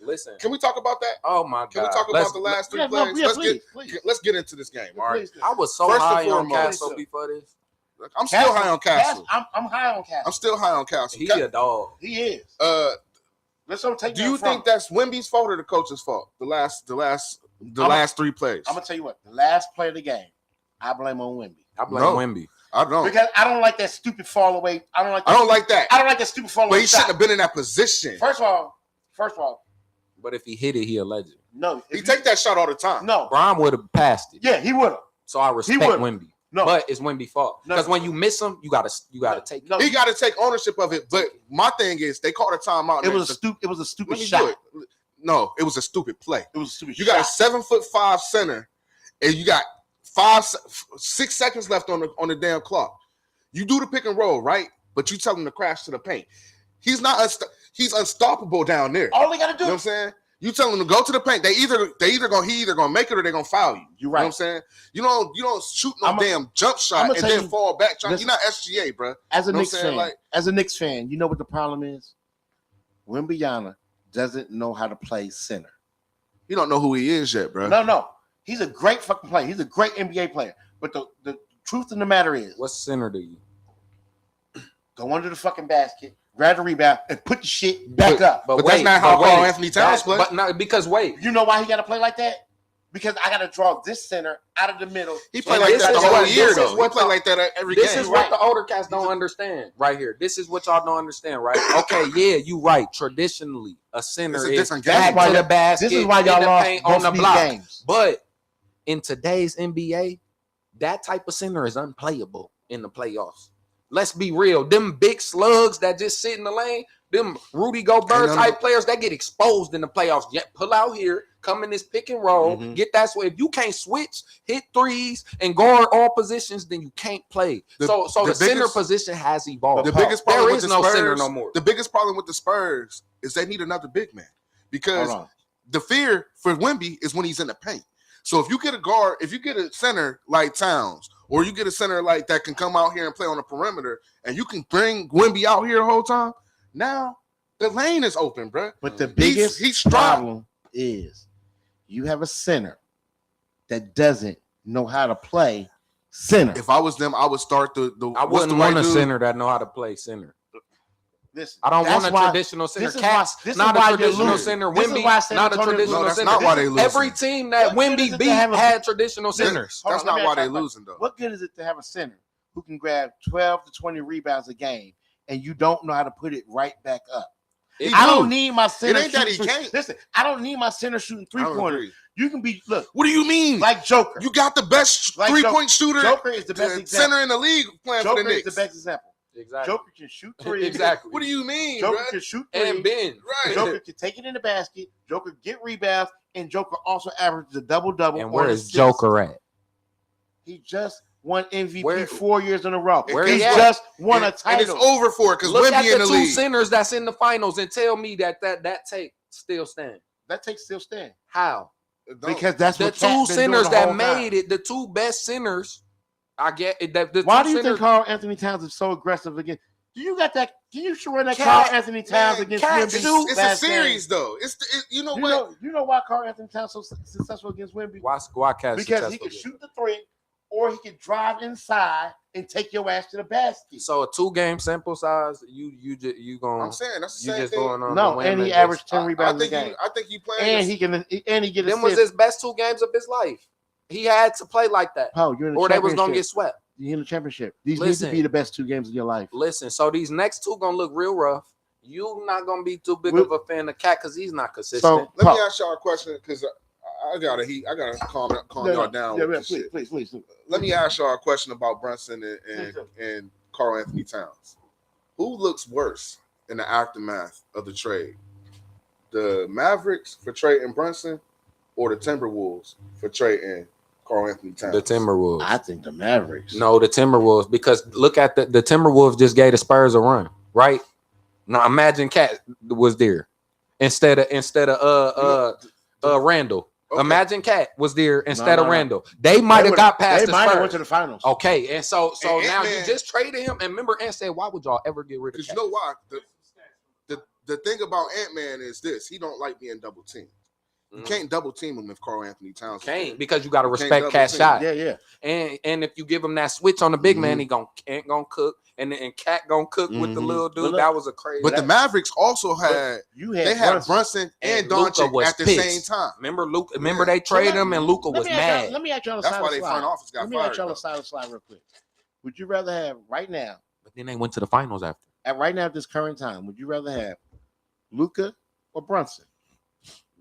S4: Listen.
S3: Can we talk about that?
S4: Oh my God.
S3: Can we talk about the last 3
S2: Yeah, no,
S3: plays?
S2: yeah, please.
S3: Let's get into this game. All right.
S2: Please.
S4: I was so
S3: First and
S4: high on
S3: foremost,
S4: Castle before this.
S3: I'm still high on Castle.
S2: I'm high on Castle.
S3: I'm still high on Castle.
S4: He a dog.
S2: He is. Let's take.
S3: Do you think that's Wemby's fault or the coach's fault? The last 3 plays.
S2: I'm gonna tell you what. The last play of the game, I blame on Wemby
S4: I blame
S3: No.
S4: Wemby.
S3: I don't.
S2: because I don't like that stupid fall away. I don't like
S3: that.
S2: I don't like that stupid fall
S3: But
S2: away
S3: he shouldn't
S2: shot.
S3: have been in that position.
S2: First of all,
S4: But if he hit it, he a legend.
S2: no.
S3: He take that shot all the time.
S2: No.
S4: Brian would have passed it.
S2: Yeah, he would have.
S4: So I respect
S2: would've.
S4: Wemby.
S2: No.
S4: But it's Wemby's fault.
S2: No.
S4: Because when you miss him, you gotta take it.
S2: No.
S3: He got to take ownership of it. But my thing is, they called a timeout.
S2: It was a
S3: Let
S2: stupid
S3: me
S2: shot.
S3: do it. No, it was a stupid play.
S2: It was a stupid
S3: You
S2: shot.
S3: got a 7'5" center, and you got 6 seconds left on the damn clock. You do the pick and roll, right? But you tell him to crash to the paint. He's not. He's unstoppable down there.
S2: All they gotta do.
S3: You know what I'm saying? You tell him to go to the paint. He either gonna make it or they're gonna foul you.
S2: You're right.
S3: You know what I'm saying? You don't shoot no damn jump shot and then fall back. You're not SGA, bro.
S2: As a Knicks fan, you know what the problem is? Wembanyama doesn't know how to play center.
S3: You don't know who he is yet, bro.
S2: No. He's a great fucking player. He's a great NBA player. But the truth of the matter is,
S4: what center do you
S2: go under the fucking basket, grab the rebound, and put the shit back up?
S3: But that's not how Carl Anthony Towns plays.
S4: But no, because
S2: you know why he got to play like that? Because I got to draw this center out of the middle.
S3: He played like that the whole year, though. He played like that every game.
S4: This is what the older cats don't understand right here. This is what y'all don't understand, right? Okay, yeah, you right. Traditionally, a center is back to the basket.
S2: This is why y'all lost
S4: on the block.
S2: Games.
S4: But in today's NBA, that type of center is unplayable in the playoffs. Let's be real. Them big slugs that just sit in the lane, them Rudy Gobert type players, that get exposed in the playoffs. Yeah, pull out here, come in this pick and roll, get that switch. If you can't switch, hit threes, and guard all positions, then you can't play. So the center position has evolved.
S3: The biggest problem
S4: there
S3: with
S4: is
S3: the
S4: no
S3: Spurs,
S4: center no more.
S3: The biggest problem with the Spurs is they need another big man because the fear for Wemby is when he's in the paint. So if you get a guard, if you get a center like Towns, or you get a center like that can come out here and play on the perimeter, and you can bring Wemby out here the whole time, now the lane is open, bro.
S2: But the biggest problem is you have a center that doesn't know how to play center.
S3: If I was them, I would start
S4: I wouldn't want a center that know how to play center.
S2: Listen,
S4: I don't want a traditional center. Cats, not a traditional center. Wemby, not a traditional center.
S3: That's not why they losing.
S4: Every team that Wemby beat had traditional centers.
S3: That's not why they losing, though.
S2: What good is it to have a center who can grab 12 to 20 rebounds a game and you don't know how to put it right back up? I don't need my center.
S3: It ain't that he can't.
S2: Listen, I don't need my center shooting 3-pointers. You can be, look.
S3: What do you mean?
S2: Like Joker.
S3: You got the best 3-point shooter.
S2: Joker is the best example.
S3: Center in the league playing for the Knicks.
S2: Joker is the best example.
S4: Exactly.
S2: Joker can shoot three.
S4: Exactly.
S3: What do you mean?
S2: Joker
S3: bro?
S2: can shoot three
S4: and bend.
S3: Right.
S2: Joker can take it in the basket. Joker get rebounds, and Joker also averages a double-double.
S4: And where is Joker at?
S2: He just won MVP 4 years in a row.
S3: He
S2: just won a title.
S3: And it's over for it because
S4: Look
S3: Wemby
S4: at
S3: in
S4: the
S3: the
S4: two
S3: league.
S4: centers that's in the finals and tell me that take still stand.
S2: That take still stand.
S4: How?
S2: Because that's
S4: the
S2: what
S4: two centers that made
S2: time.
S4: it, the two best centers. I get it.
S2: Why do you think Carl Anthony Towns is so aggressive again? Do you got that? Can you sure run that Carl Anthony Towns against Wemby?
S3: It's a series, though. You know what?
S2: You know why Carl Anthony Towns so successful against Wemby?
S4: Why
S2: because he can shoot the three, or he can drive inside and take your ass to the basket.
S4: So a 2-game sample size, you going?
S3: I'm saying that's the same
S4: just
S3: thing.
S4: Going on
S2: no, and he averaged 10 rebounds a game.
S3: I think he played.
S2: And he get
S4: them was his best 2 games of his life. He had to play like that, or they was gonna get swept.
S2: You're in the championship. These need to be the best 2 games of your life.
S4: Listen, so these next 2 gonna look real rough. You're not gonna be too big of a fan of Cat because he's not consistent.
S3: So let me ask y'all a question because I gotta calm y'all down.
S2: Yeah, please.
S3: Let me ask y'all a question about Brunson and Carl Anthony Towns. Who looks worse in the aftermath of the trade? The Mavericks for trading Brunson or the Timberwolves for trading Carl Anthony Towns?
S4: The Timberwolves.
S2: I think the Mavericks.
S4: No, the Timberwolves, because look at the Timberwolves just gave the Spurs a run, right? Now imagine Cat was there instead of Randall. Okay. Imagine Cat was there instead of Randall. They might have got past.
S2: They might have went to the finals.
S4: Okay, and so now you just traded him. And remember, Ant said, "Why would y'all ever get rid of?"
S3: Because you know why? The thing about Ant-Man is this: he don't like being double teamed. You can't double team him if Carl Anthony Towns
S4: can't, because you got to respect Cat's shot.
S2: Yeah.
S4: And if you give him that switch on the big man, he ain't gonna cook, and Cat gonna cook with the little dude. Look, that was a crazy.
S3: But the Mavericks also had Brunson and Doncic at the same time.
S4: Remember Luka? Remember they traded him and Luka was mad.
S2: Let me ask y'all.
S3: That's why they front office got fired.
S2: Let me ask y'all a side slide real quick. Would you rather have right now?
S4: But then they went to the finals after.
S2: Right now, at this current time, would you rather have Luka or Brunson?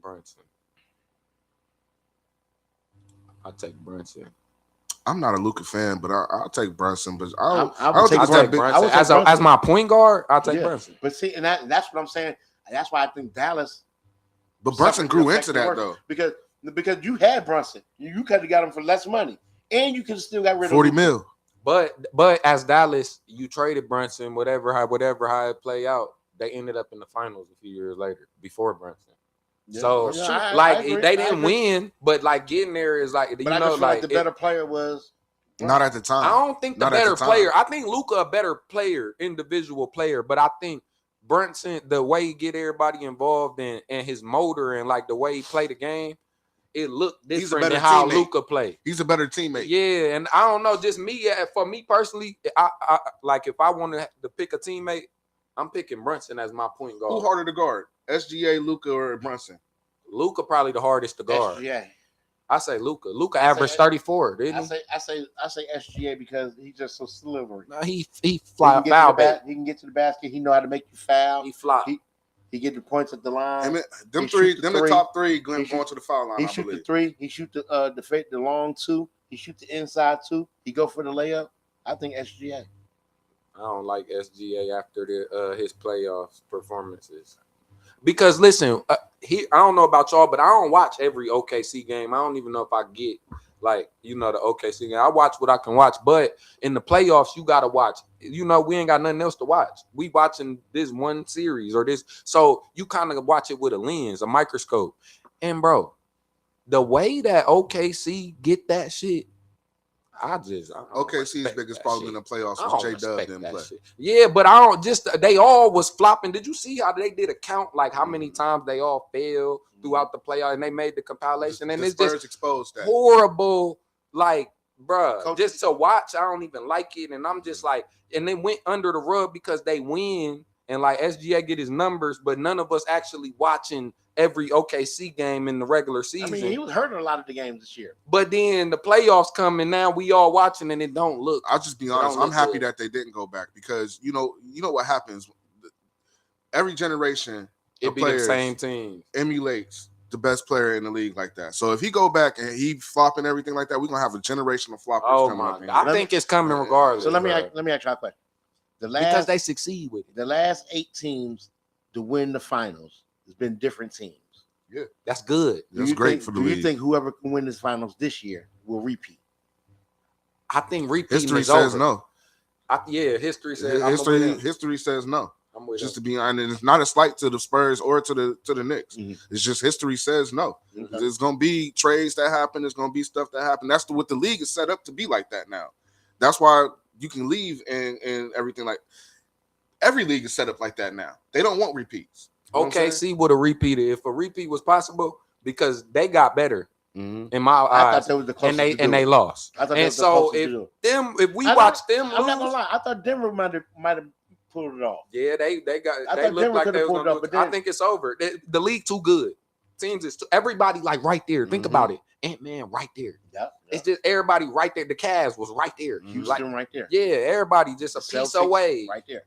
S4: Brunson. I'll take Brunson.
S3: I'm not a Luka fan, but I'll take Brunson. But I'll
S4: take Brunson. As my point guard, I'll take Brunson.
S2: But see, and that's what I'm saying. That's why I think Dallas.
S3: But Brunson grew into that though,
S2: because you had Brunson. You could have got him for less money, and you could still got rid of
S3: 40
S2: Luka.
S3: mil.
S4: But as Dallas, you traded Brunson, whatever how it play out, they ended up in the finals a few years later before Brunson.
S2: Yeah.
S4: So
S2: Yeah, I
S4: like
S2: agree.
S4: they
S2: I
S4: didn't
S2: agree.
S4: win, but like getting there is like
S2: But I just feel like the better player was
S3: Not at the time.
S4: I don't think the
S3: Not at
S4: better
S3: the time.
S4: player. I think Luka a better player, individual player, but I think Brunson, the way he get everybody involved and his motor and like the way he play the game, it looked
S3: He's a
S4: different
S3: better
S4: than how
S3: teammate.
S4: Luka play.
S3: He's a better teammate.
S4: Yeah, and I don't know, just me. For me personally, I like if I wanted to pick a teammate, I'm picking Brunson as my point guard.
S3: Who harder to guard? SGA, Luka, or Brunson?
S4: Luka probably the hardest to guard.
S2: SGA.
S4: I say Luka. Luka averaged 34, didn't he?
S2: I say SGA because he's just so slippery.
S4: No, he fly
S2: He
S4: foul
S2: can,
S4: back.
S2: he can get to the basket. He know how to make you foul.
S4: He fly.
S2: He get the points at the line.
S3: Them
S2: He
S3: three,
S2: shoot the
S3: them the
S2: three.
S3: top three going
S2: He
S3: to the foul line.
S2: He
S3: I
S2: shoot
S3: believe.
S2: the three. He shoot the long two. He shoot the inside two. He go for the layup. I think SGA.
S4: I don't like SGA after his playoff performances. Because listen, I don't know about y'all, but I don't watch every OKC game. I don't even know if I get like the OKC game. I watch what I can watch, but in the playoffs, you gotta watch. We ain't got nothing else to watch. We watching this one series or this, so you kind of watch it with a lens, a microscope. And bro, the way that OKC get that shit, I don't
S3: OKC's
S4: respect
S3: biggest
S4: that
S3: problem
S4: shit.
S3: in the playoffs
S4: I
S3: was
S4: don't
S3: J-Dub
S4: respect
S3: didn't
S4: that
S3: play.
S4: shit. Yeah, but I don't they all was flopping. Did you see how they did a count, like how many times they all failed throughout the playoff, and they made the compilation, and
S3: The
S4: it's
S3: Spurs
S4: just
S3: exposed that.
S4: horrible. Like, bruh,
S2: Coach,
S4: just to watch, I don't even like it, and I'm just like, and they went under the rug because they win, and like SGA get his numbers, but none of us actually watching every OKC game in the regular season.
S2: I mean, he was hurting a lot of the games this year.
S4: But then the playoffs come, and now we all watching, and it don't look.
S3: I'll just be honest.
S4: don't
S3: I'm
S4: look
S3: happy
S4: good.
S3: that they didn't go back because you know what happens. Every generation
S4: It
S3: of
S4: be the
S3: players
S4: same team.
S3: emulates the best player in the league like that. So if he go back and he flopping everything like that, we're gonna have a generation of floppers
S4: Oh
S3: coming
S4: my
S3: up.
S4: God! I think it's coming regardless.
S2: So let me
S4: bruh.
S2: ask you a question.
S4: Because they succeed with it.
S2: The last 8 teams to win the finals has been different teams.
S4: That's good.
S3: That's great for the
S2: league. Do
S3: league.
S2: you think whoever can win this finals this year will repeat?
S4: I think repeating
S3: History
S4: is
S3: says
S4: over.
S3: no.
S4: History says
S3: History says no.
S4: I'm with
S3: Just
S4: him.
S3: to be honest, it's not a slight to the Spurs or to the Knicks.
S2: Mhm.
S3: It's just history says no.
S2: Okay.
S3: There's gonna be trades that happen. There's gonna be stuff that happen. That's what the league is set up to be like that now. That's why you can leave and everything. Like every league is set up like that now. They don't want repeats. You know what I'm saying?
S4: OKC would have repeated if a repeat was possible because they got better
S3: Mhm.
S4: in my
S2: I
S4: eyes,
S2: thought that was the closest
S4: and
S2: to do
S4: they
S2: it.
S4: lost.
S2: I thought that
S4: And
S2: was the
S4: so
S2: closest to do it.
S4: if we
S2: I
S4: watch
S2: thought-
S4: them
S2: I'm not gonna
S4: lose,
S2: lie. I thought Denver might have pulled it off.
S4: yeah, they
S2: I
S4: got
S2: thought
S4: they look
S2: Denver
S4: like
S2: could've
S4: they was
S2: pulled
S4: gonna
S2: it off,
S4: lose.
S2: but then-
S4: I think it's over. The league too good. Teams is everybody like right there. Think
S3: Mhm.
S4: about it. Ant-Man right there.
S2: Yeah,
S4: It's just everybody right there. The Cavs was right there.
S3: Mhm.
S4: Like,
S2: Houston right there.
S4: yeah, everybody just a
S2: The
S4: piece
S2: Celtics
S4: away.
S2: right there.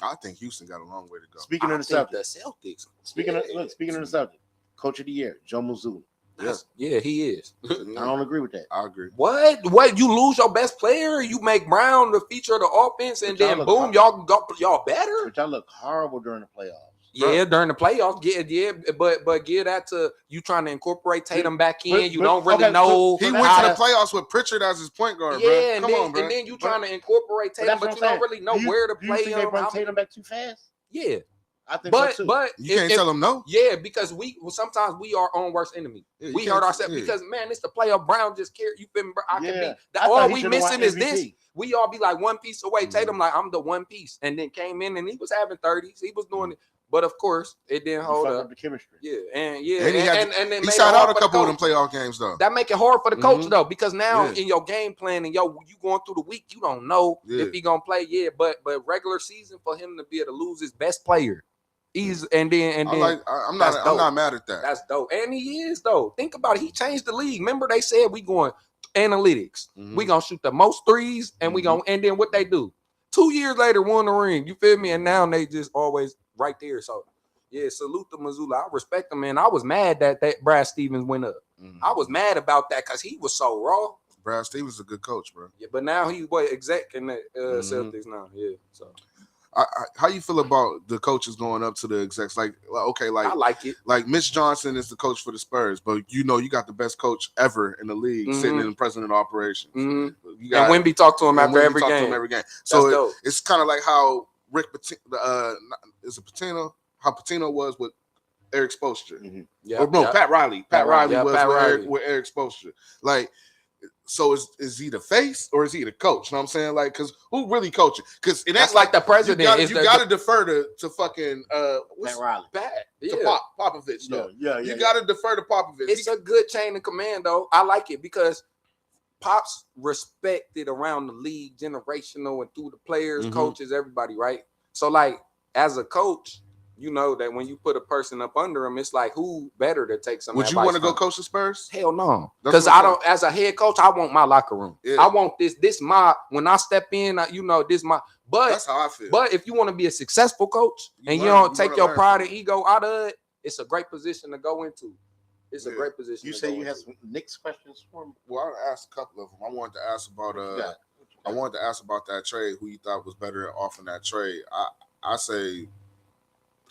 S3: I think Houston got a long way to go.
S2: Speaking
S4: I
S2: of the
S4: think
S2: Celtics,
S4: the Celtics.
S2: speaking
S4: yeah.
S2: of the Celtics, Coach of the Year, Joe Mazzulla.
S4: Yeah, he is.
S2: I don't agree with that.
S3: I agree.
S4: What? You lose your best player? You make Brown the feature of the offense, and
S2: But y'all
S4: then
S2: look
S4: boom, y'all better?
S2: But y'all look horrible during the playoffs.
S4: Yeah, during the playoffs, but give that to you trying to incorporate Tatum back in. You don't really know.
S3: He
S2: But
S3: went to
S2: that's-
S3: the playoffs with Pritchard as his point guard,
S4: Yeah,
S3: bro.
S4: and
S3: Come
S4: then,
S3: on, bro.
S4: and then you trying to incorporate
S2: But
S4: Tatum,
S2: that's
S4: but
S2: what
S4: you
S2: I'm
S4: don't
S2: saying.
S4: really know where to
S2: Do you
S4: play
S2: think they
S4: him.
S2: bring Tatum back too fast?
S4: Yeah,
S2: I think
S4: but
S2: so too.
S4: but
S3: You can't tell him no.
S4: Yeah, because sometimes we are own worst enemy.
S3: Yeah, you
S4: We
S3: can't-
S4: hurt ourselves
S3: yeah.
S4: because man, it's the playoff. Brown just care. You feel me? Bro? I can
S2: Yeah.
S4: be.
S2: I thought
S4: All
S2: he
S4: we
S2: should've won
S4: missing is this.
S2: MVP.
S4: We all be like one piece away.
S3: Mhm.
S4: Tatum like I'm the one piece, and then came in and he was having 30s. He was doing it, but of course it didn't
S2: You
S4: hold
S2: fucked
S4: up.
S2: up the chemistry.
S4: Yeah, and
S3: And he had to-
S4: then
S3: He
S4: made
S3: shot
S4: it
S3: out
S4: hard
S3: a
S4: for the
S3: couple of them
S4: coach.
S3: playoff games though.
S4: That make it hard for the coach
S3: Mhm.
S4: though, because now
S3: Yeah.
S4: in your game plan and you going through the week, you don't know
S3: Yeah.
S4: if he gonna play. Yeah, but regular season for him to be able to lose his best player, and then
S3: I'm
S4: that's
S3: not
S4: dope.
S3: mad at that.
S4: that's dope. And he is though. Think about it. He changed the league. Remember they said we going analytics.
S3: Mhm.
S4: We gonna shoot the most threes, and we gonna and then what they do. 2 years later, won the ring. You feel me? And now they just always right there. So yeah, salute to Mazzulla. I respect him, man. I was mad that Brad Stevens went up.
S3: Mhm.
S4: I was mad about that because he was so raw.
S3: Brad Stevens is a good coach, bro.
S4: Yeah, but now he's exec in the
S3: Mhm.
S4: Celtics now. Yeah, so
S3: How you feel about the coaches going up to the execs? Like, okay,
S4: I like it.
S3: Like Mitch Johnson is the coach for the Spurs, but you got the best coach ever in the league sitting in the president of operations. You got,
S4: and Wemby talked to him after every game.
S3: So it's kind of like how Rick is it Pitino? How Pitino was with Eric Spoelstra. Pat Riley. Pat Riley was with Eric Spoelstra. Like, so is he the face or is he the coach? You know what I'm saying? Like, because who really coaching? Because it ain't
S4: like the president.
S3: You got to defer to fucking
S2: Pat Riley.
S3: To Popovich. Though.
S2: Yeah.
S3: You got to defer to Popovich.
S4: It's a good chain of command, though. I like it because Pop's respected around the league, generational and through the players, coaches, everybody, right? So, like, as a coach, you know that when you put a person up under him, it's like, who better to take some advice?
S3: Would you want to go coach the Spurs?
S4: Hell no. Because I don't, as a head coach, I want my locker room. Yeah. I want this my, when I step in, this my, but
S3: that's how I feel.
S4: But if you want to be a successful coach and you don't take your pride and ego out of it, it's a great position to go into. It's a great position.
S2: You say you have some Knicks questions for me?
S3: Well, I asked a couple of them. I wanted to ask about that trade. Who you thought was better off in that trade?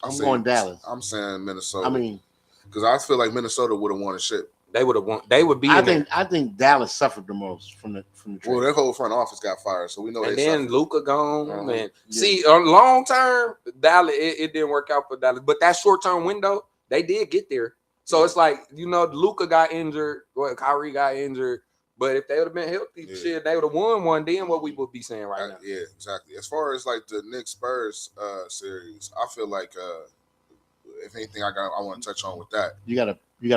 S3: I'm
S2: going Dallas.
S3: I'm saying Minnesota.
S2: I mean,
S3: because I feel like Minnesota would have won a ship.
S4: They would have won. They would be.
S2: I think Dallas suffered the most from the trade.
S3: Well, their whole front office got fired, so we know.
S4: And
S3: they
S4: then
S3: suffered.
S4: Luka gone. Man, see, long term, Dallas it didn't work out for Dallas, but that short term window, they did get there. So it's like Luka got injured, Kyrie got injured. But if they would have been healthy, they would have won one. Then what we would be saying right now?
S3: Yeah, exactly. As far as like the Knicks Spurs series, I feel like if anything, I want to touch on with that.
S2: You got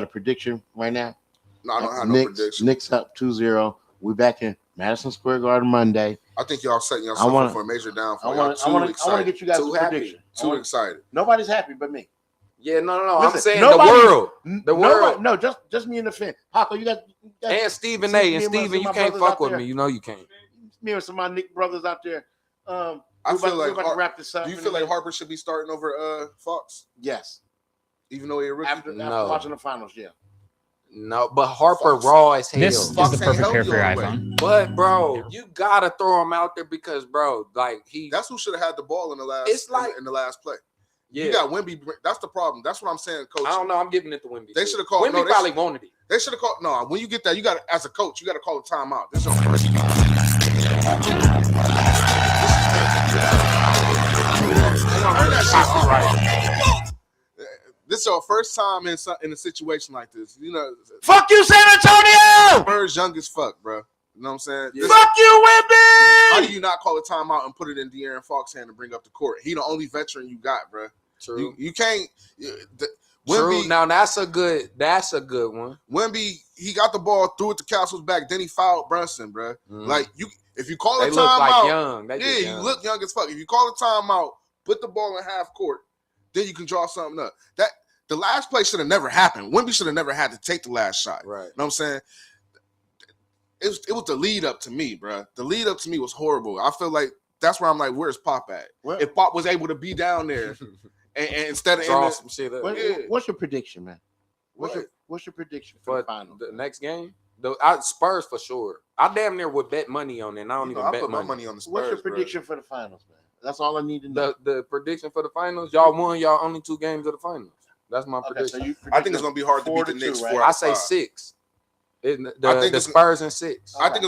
S2: a prediction right now?
S3: No, I don't have no prediction.
S2: Knicks up 2-0. We back in Madison Square Garden Monday.
S3: I think y'all setting yourself up for a major downfall. I want to
S2: get you guys a prediction.
S3: Too excited.
S2: Nobody's happy but me.
S4: Yeah, no. Listen, I'm saying the world.
S2: No, just me and the fan. Paco, you got
S4: and Stephen A. And Stephen, you can't fuck with me. You know you can't.
S2: Me and some of my Knicks brothers out there.
S3: I feel like
S2: we're about to wrap this up.
S3: Do you feel like Harper should be starting over Fox?
S2: Yes.
S3: Even though he's a rookie?
S2: After watching the finals, yeah.
S4: No, but Harper raw as hell.
S5: This is the perfect pair for your iPhone.
S4: But bro, you gotta throw him out there because bro, like
S3: that's who should have had the ball in the last. It's like in the last play. Yeah, you got Wemby. That's the problem. That's what I'm saying, coach.
S4: I don't know. I'm giving it to Wemby.
S3: They should have called.
S4: Wemby probably wanted it.
S3: They should have called. No, when you get that, you got as a coach, you got to call a timeout. This is our first time in a situation like this.
S2: Fuck you, San Antonio.
S3: Spurs young as fuck, bro. You know what I'm saying?
S2: Yeah. Fuck you, Wemby.
S3: How do you not call a timeout and put it in De'Aaron Fox's hand and bring up the court? He the only veteran you got, bro.
S4: True.
S3: You can't.
S4: True. Now that's a good one.
S3: Wemby, he got the ball, threw it to Castle's back, then he fouled Brunson, bro. Like if you call a timeout, you look young as fuck. If you call a timeout, put the ball in half court, then you can draw something up. That the last play should have never happened. Wemby should have never had to take the last shot.
S4: Right.
S3: You know what I'm saying? It was the lead up to me, bro. The lead up to me was horrible. I feel like that's where I'm like, where's Pop at? If Pop was able to be down there and instead of
S4: draw some shit up.
S2: What's your prediction, man? What's your prediction for the final?
S4: The next game? Spurs for sure. I damn near would bet money on it. And I don't even bet
S3: money on the Spurs.
S2: What's your prediction for the finals, man? That's all I need to know.
S4: The prediction for the finals, y'all won y'all only 2 games of the finals. That's my prediction.
S3: So I think it's gonna be hard to beat the Knicks.
S2: Right?
S3: I
S4: say 6. I think the Spurs in 6.
S3: I think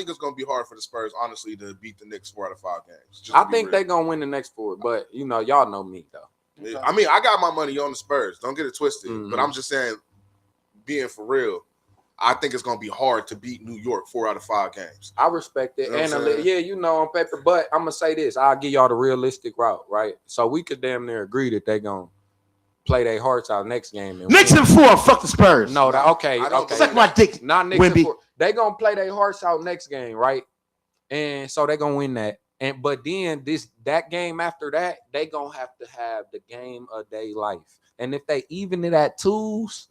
S3: it's gonna be hard for the Spurs, honestly, to beat the Knicks 4 out of 5 games.
S4: I think they're gonna win the next 4, but y'all know me though.
S3: Okay. I mean, I got my money on the Spurs. Don't get it twisted. But I'm just saying, being for real, I think it's gonna be hard to beat New York 4 out of 5 games.
S4: I respect it, on paper. But I'm gonna say this: I'll give y'all the realistic route, right? So we could damn near agree that they gonna play their hearts out next game.
S2: Knicks in 4. Fuck the Spurs.
S4: No, okay.
S2: Suck my dick.
S4: Not Knicks in 4. They gonna play their hearts out next game, right? And so they gonna win that. But then that game after that, they gonna have to have the game of their life. And if they even it at 2s,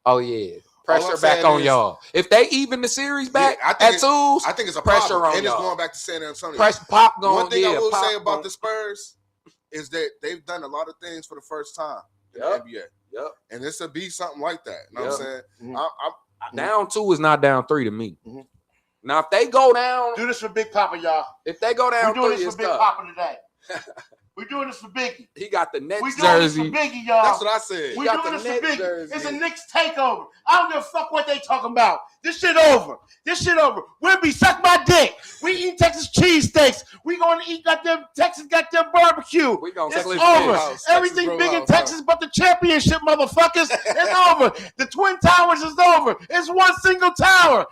S4: oh yeah. Pressure back on y'all. If they even the series back at 2s,
S3: I think it's a
S4: pressure
S3: problem.
S4: on
S3: and
S4: y'all.
S3: It's going back to San Antonio.
S4: Pop going.
S3: One thing I will say about the Spurs is that they've done a lot of things for the first time in the NBA.
S4: Yep.
S3: And this will be something like that. You know what I'm saying?
S2: Mm-hmm.
S4: Down 2 is not down 3 to me. Mm-hmm. Now, if they go down,
S2: do this for Big Papa, y'all.
S4: If they go down,
S2: we're doing this for Big Papa today. We're doing this for Biggie.
S4: He got the Nets
S2: We're doing
S4: jersey.
S2: this for Biggie, y'all.
S3: That's what I said.
S2: We're
S4: got
S2: doing
S4: the
S2: this for
S4: Nets
S2: Biggie.
S4: jersey.
S2: It's a Knicks takeover. I don't give a fuck what they talking about. This shit over. This shit over. We'll be suck my dick. We eat Texas cheesesteaks. We gonna eat goddamn Texas goddamn barbecue.
S4: We gonna
S2: It's
S4: flip
S2: over.
S4: this.
S2: Everything
S3: Texas
S2: big in
S3: Roadhouse,
S2: Texas but the championship, motherfuckers. It's over. The Twin Towers is over. It's one single tower.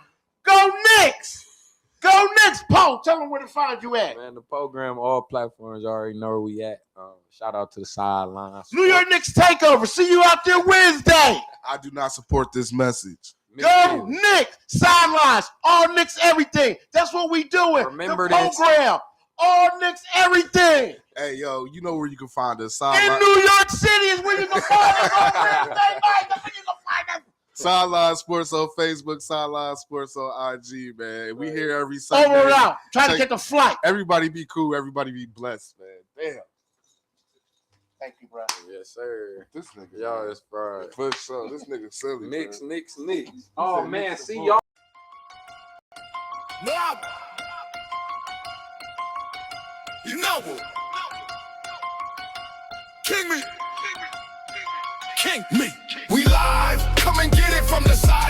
S2: Go Knicks. Go Knicks. Paul, tell them where to find you at.
S4: Man, the program, all platforms, you already know where we at. Shout out to the sidelines.
S2: New York Knicks takeover. See you out there Wednesday.
S3: I do not support this message.
S2: Go Knicks. Sidelines. All Knicks everything. That's what we doing.
S4: Remember
S2: the
S4: this.
S2: program. All Knicks everything.
S3: Hey, yo, you know where you can find us.
S2: In New York City is where you can find us on Wednesday night. That's where you can find us.
S3: Sideline Sports on Facebook, Sideline Sports on IG, man. We here every Sunday.
S2: Over and out. Trying to get the flight.
S3: Everybody be cool. Everybody be blessed, man. Damn.
S2: Thank you, bro.
S4: Yes, sir.
S3: This nigga.
S4: Y'all
S3: man.
S4: is fried.
S3: For sure. This nigga silly.
S4: Knicks,
S3: man.
S4: Knicks. Oh,
S3: said
S4: man.
S3: Knicks
S4: See,
S3: the
S4: y'all.
S1: Mob. You know it. King me. King me. We live. Come and get it from the side.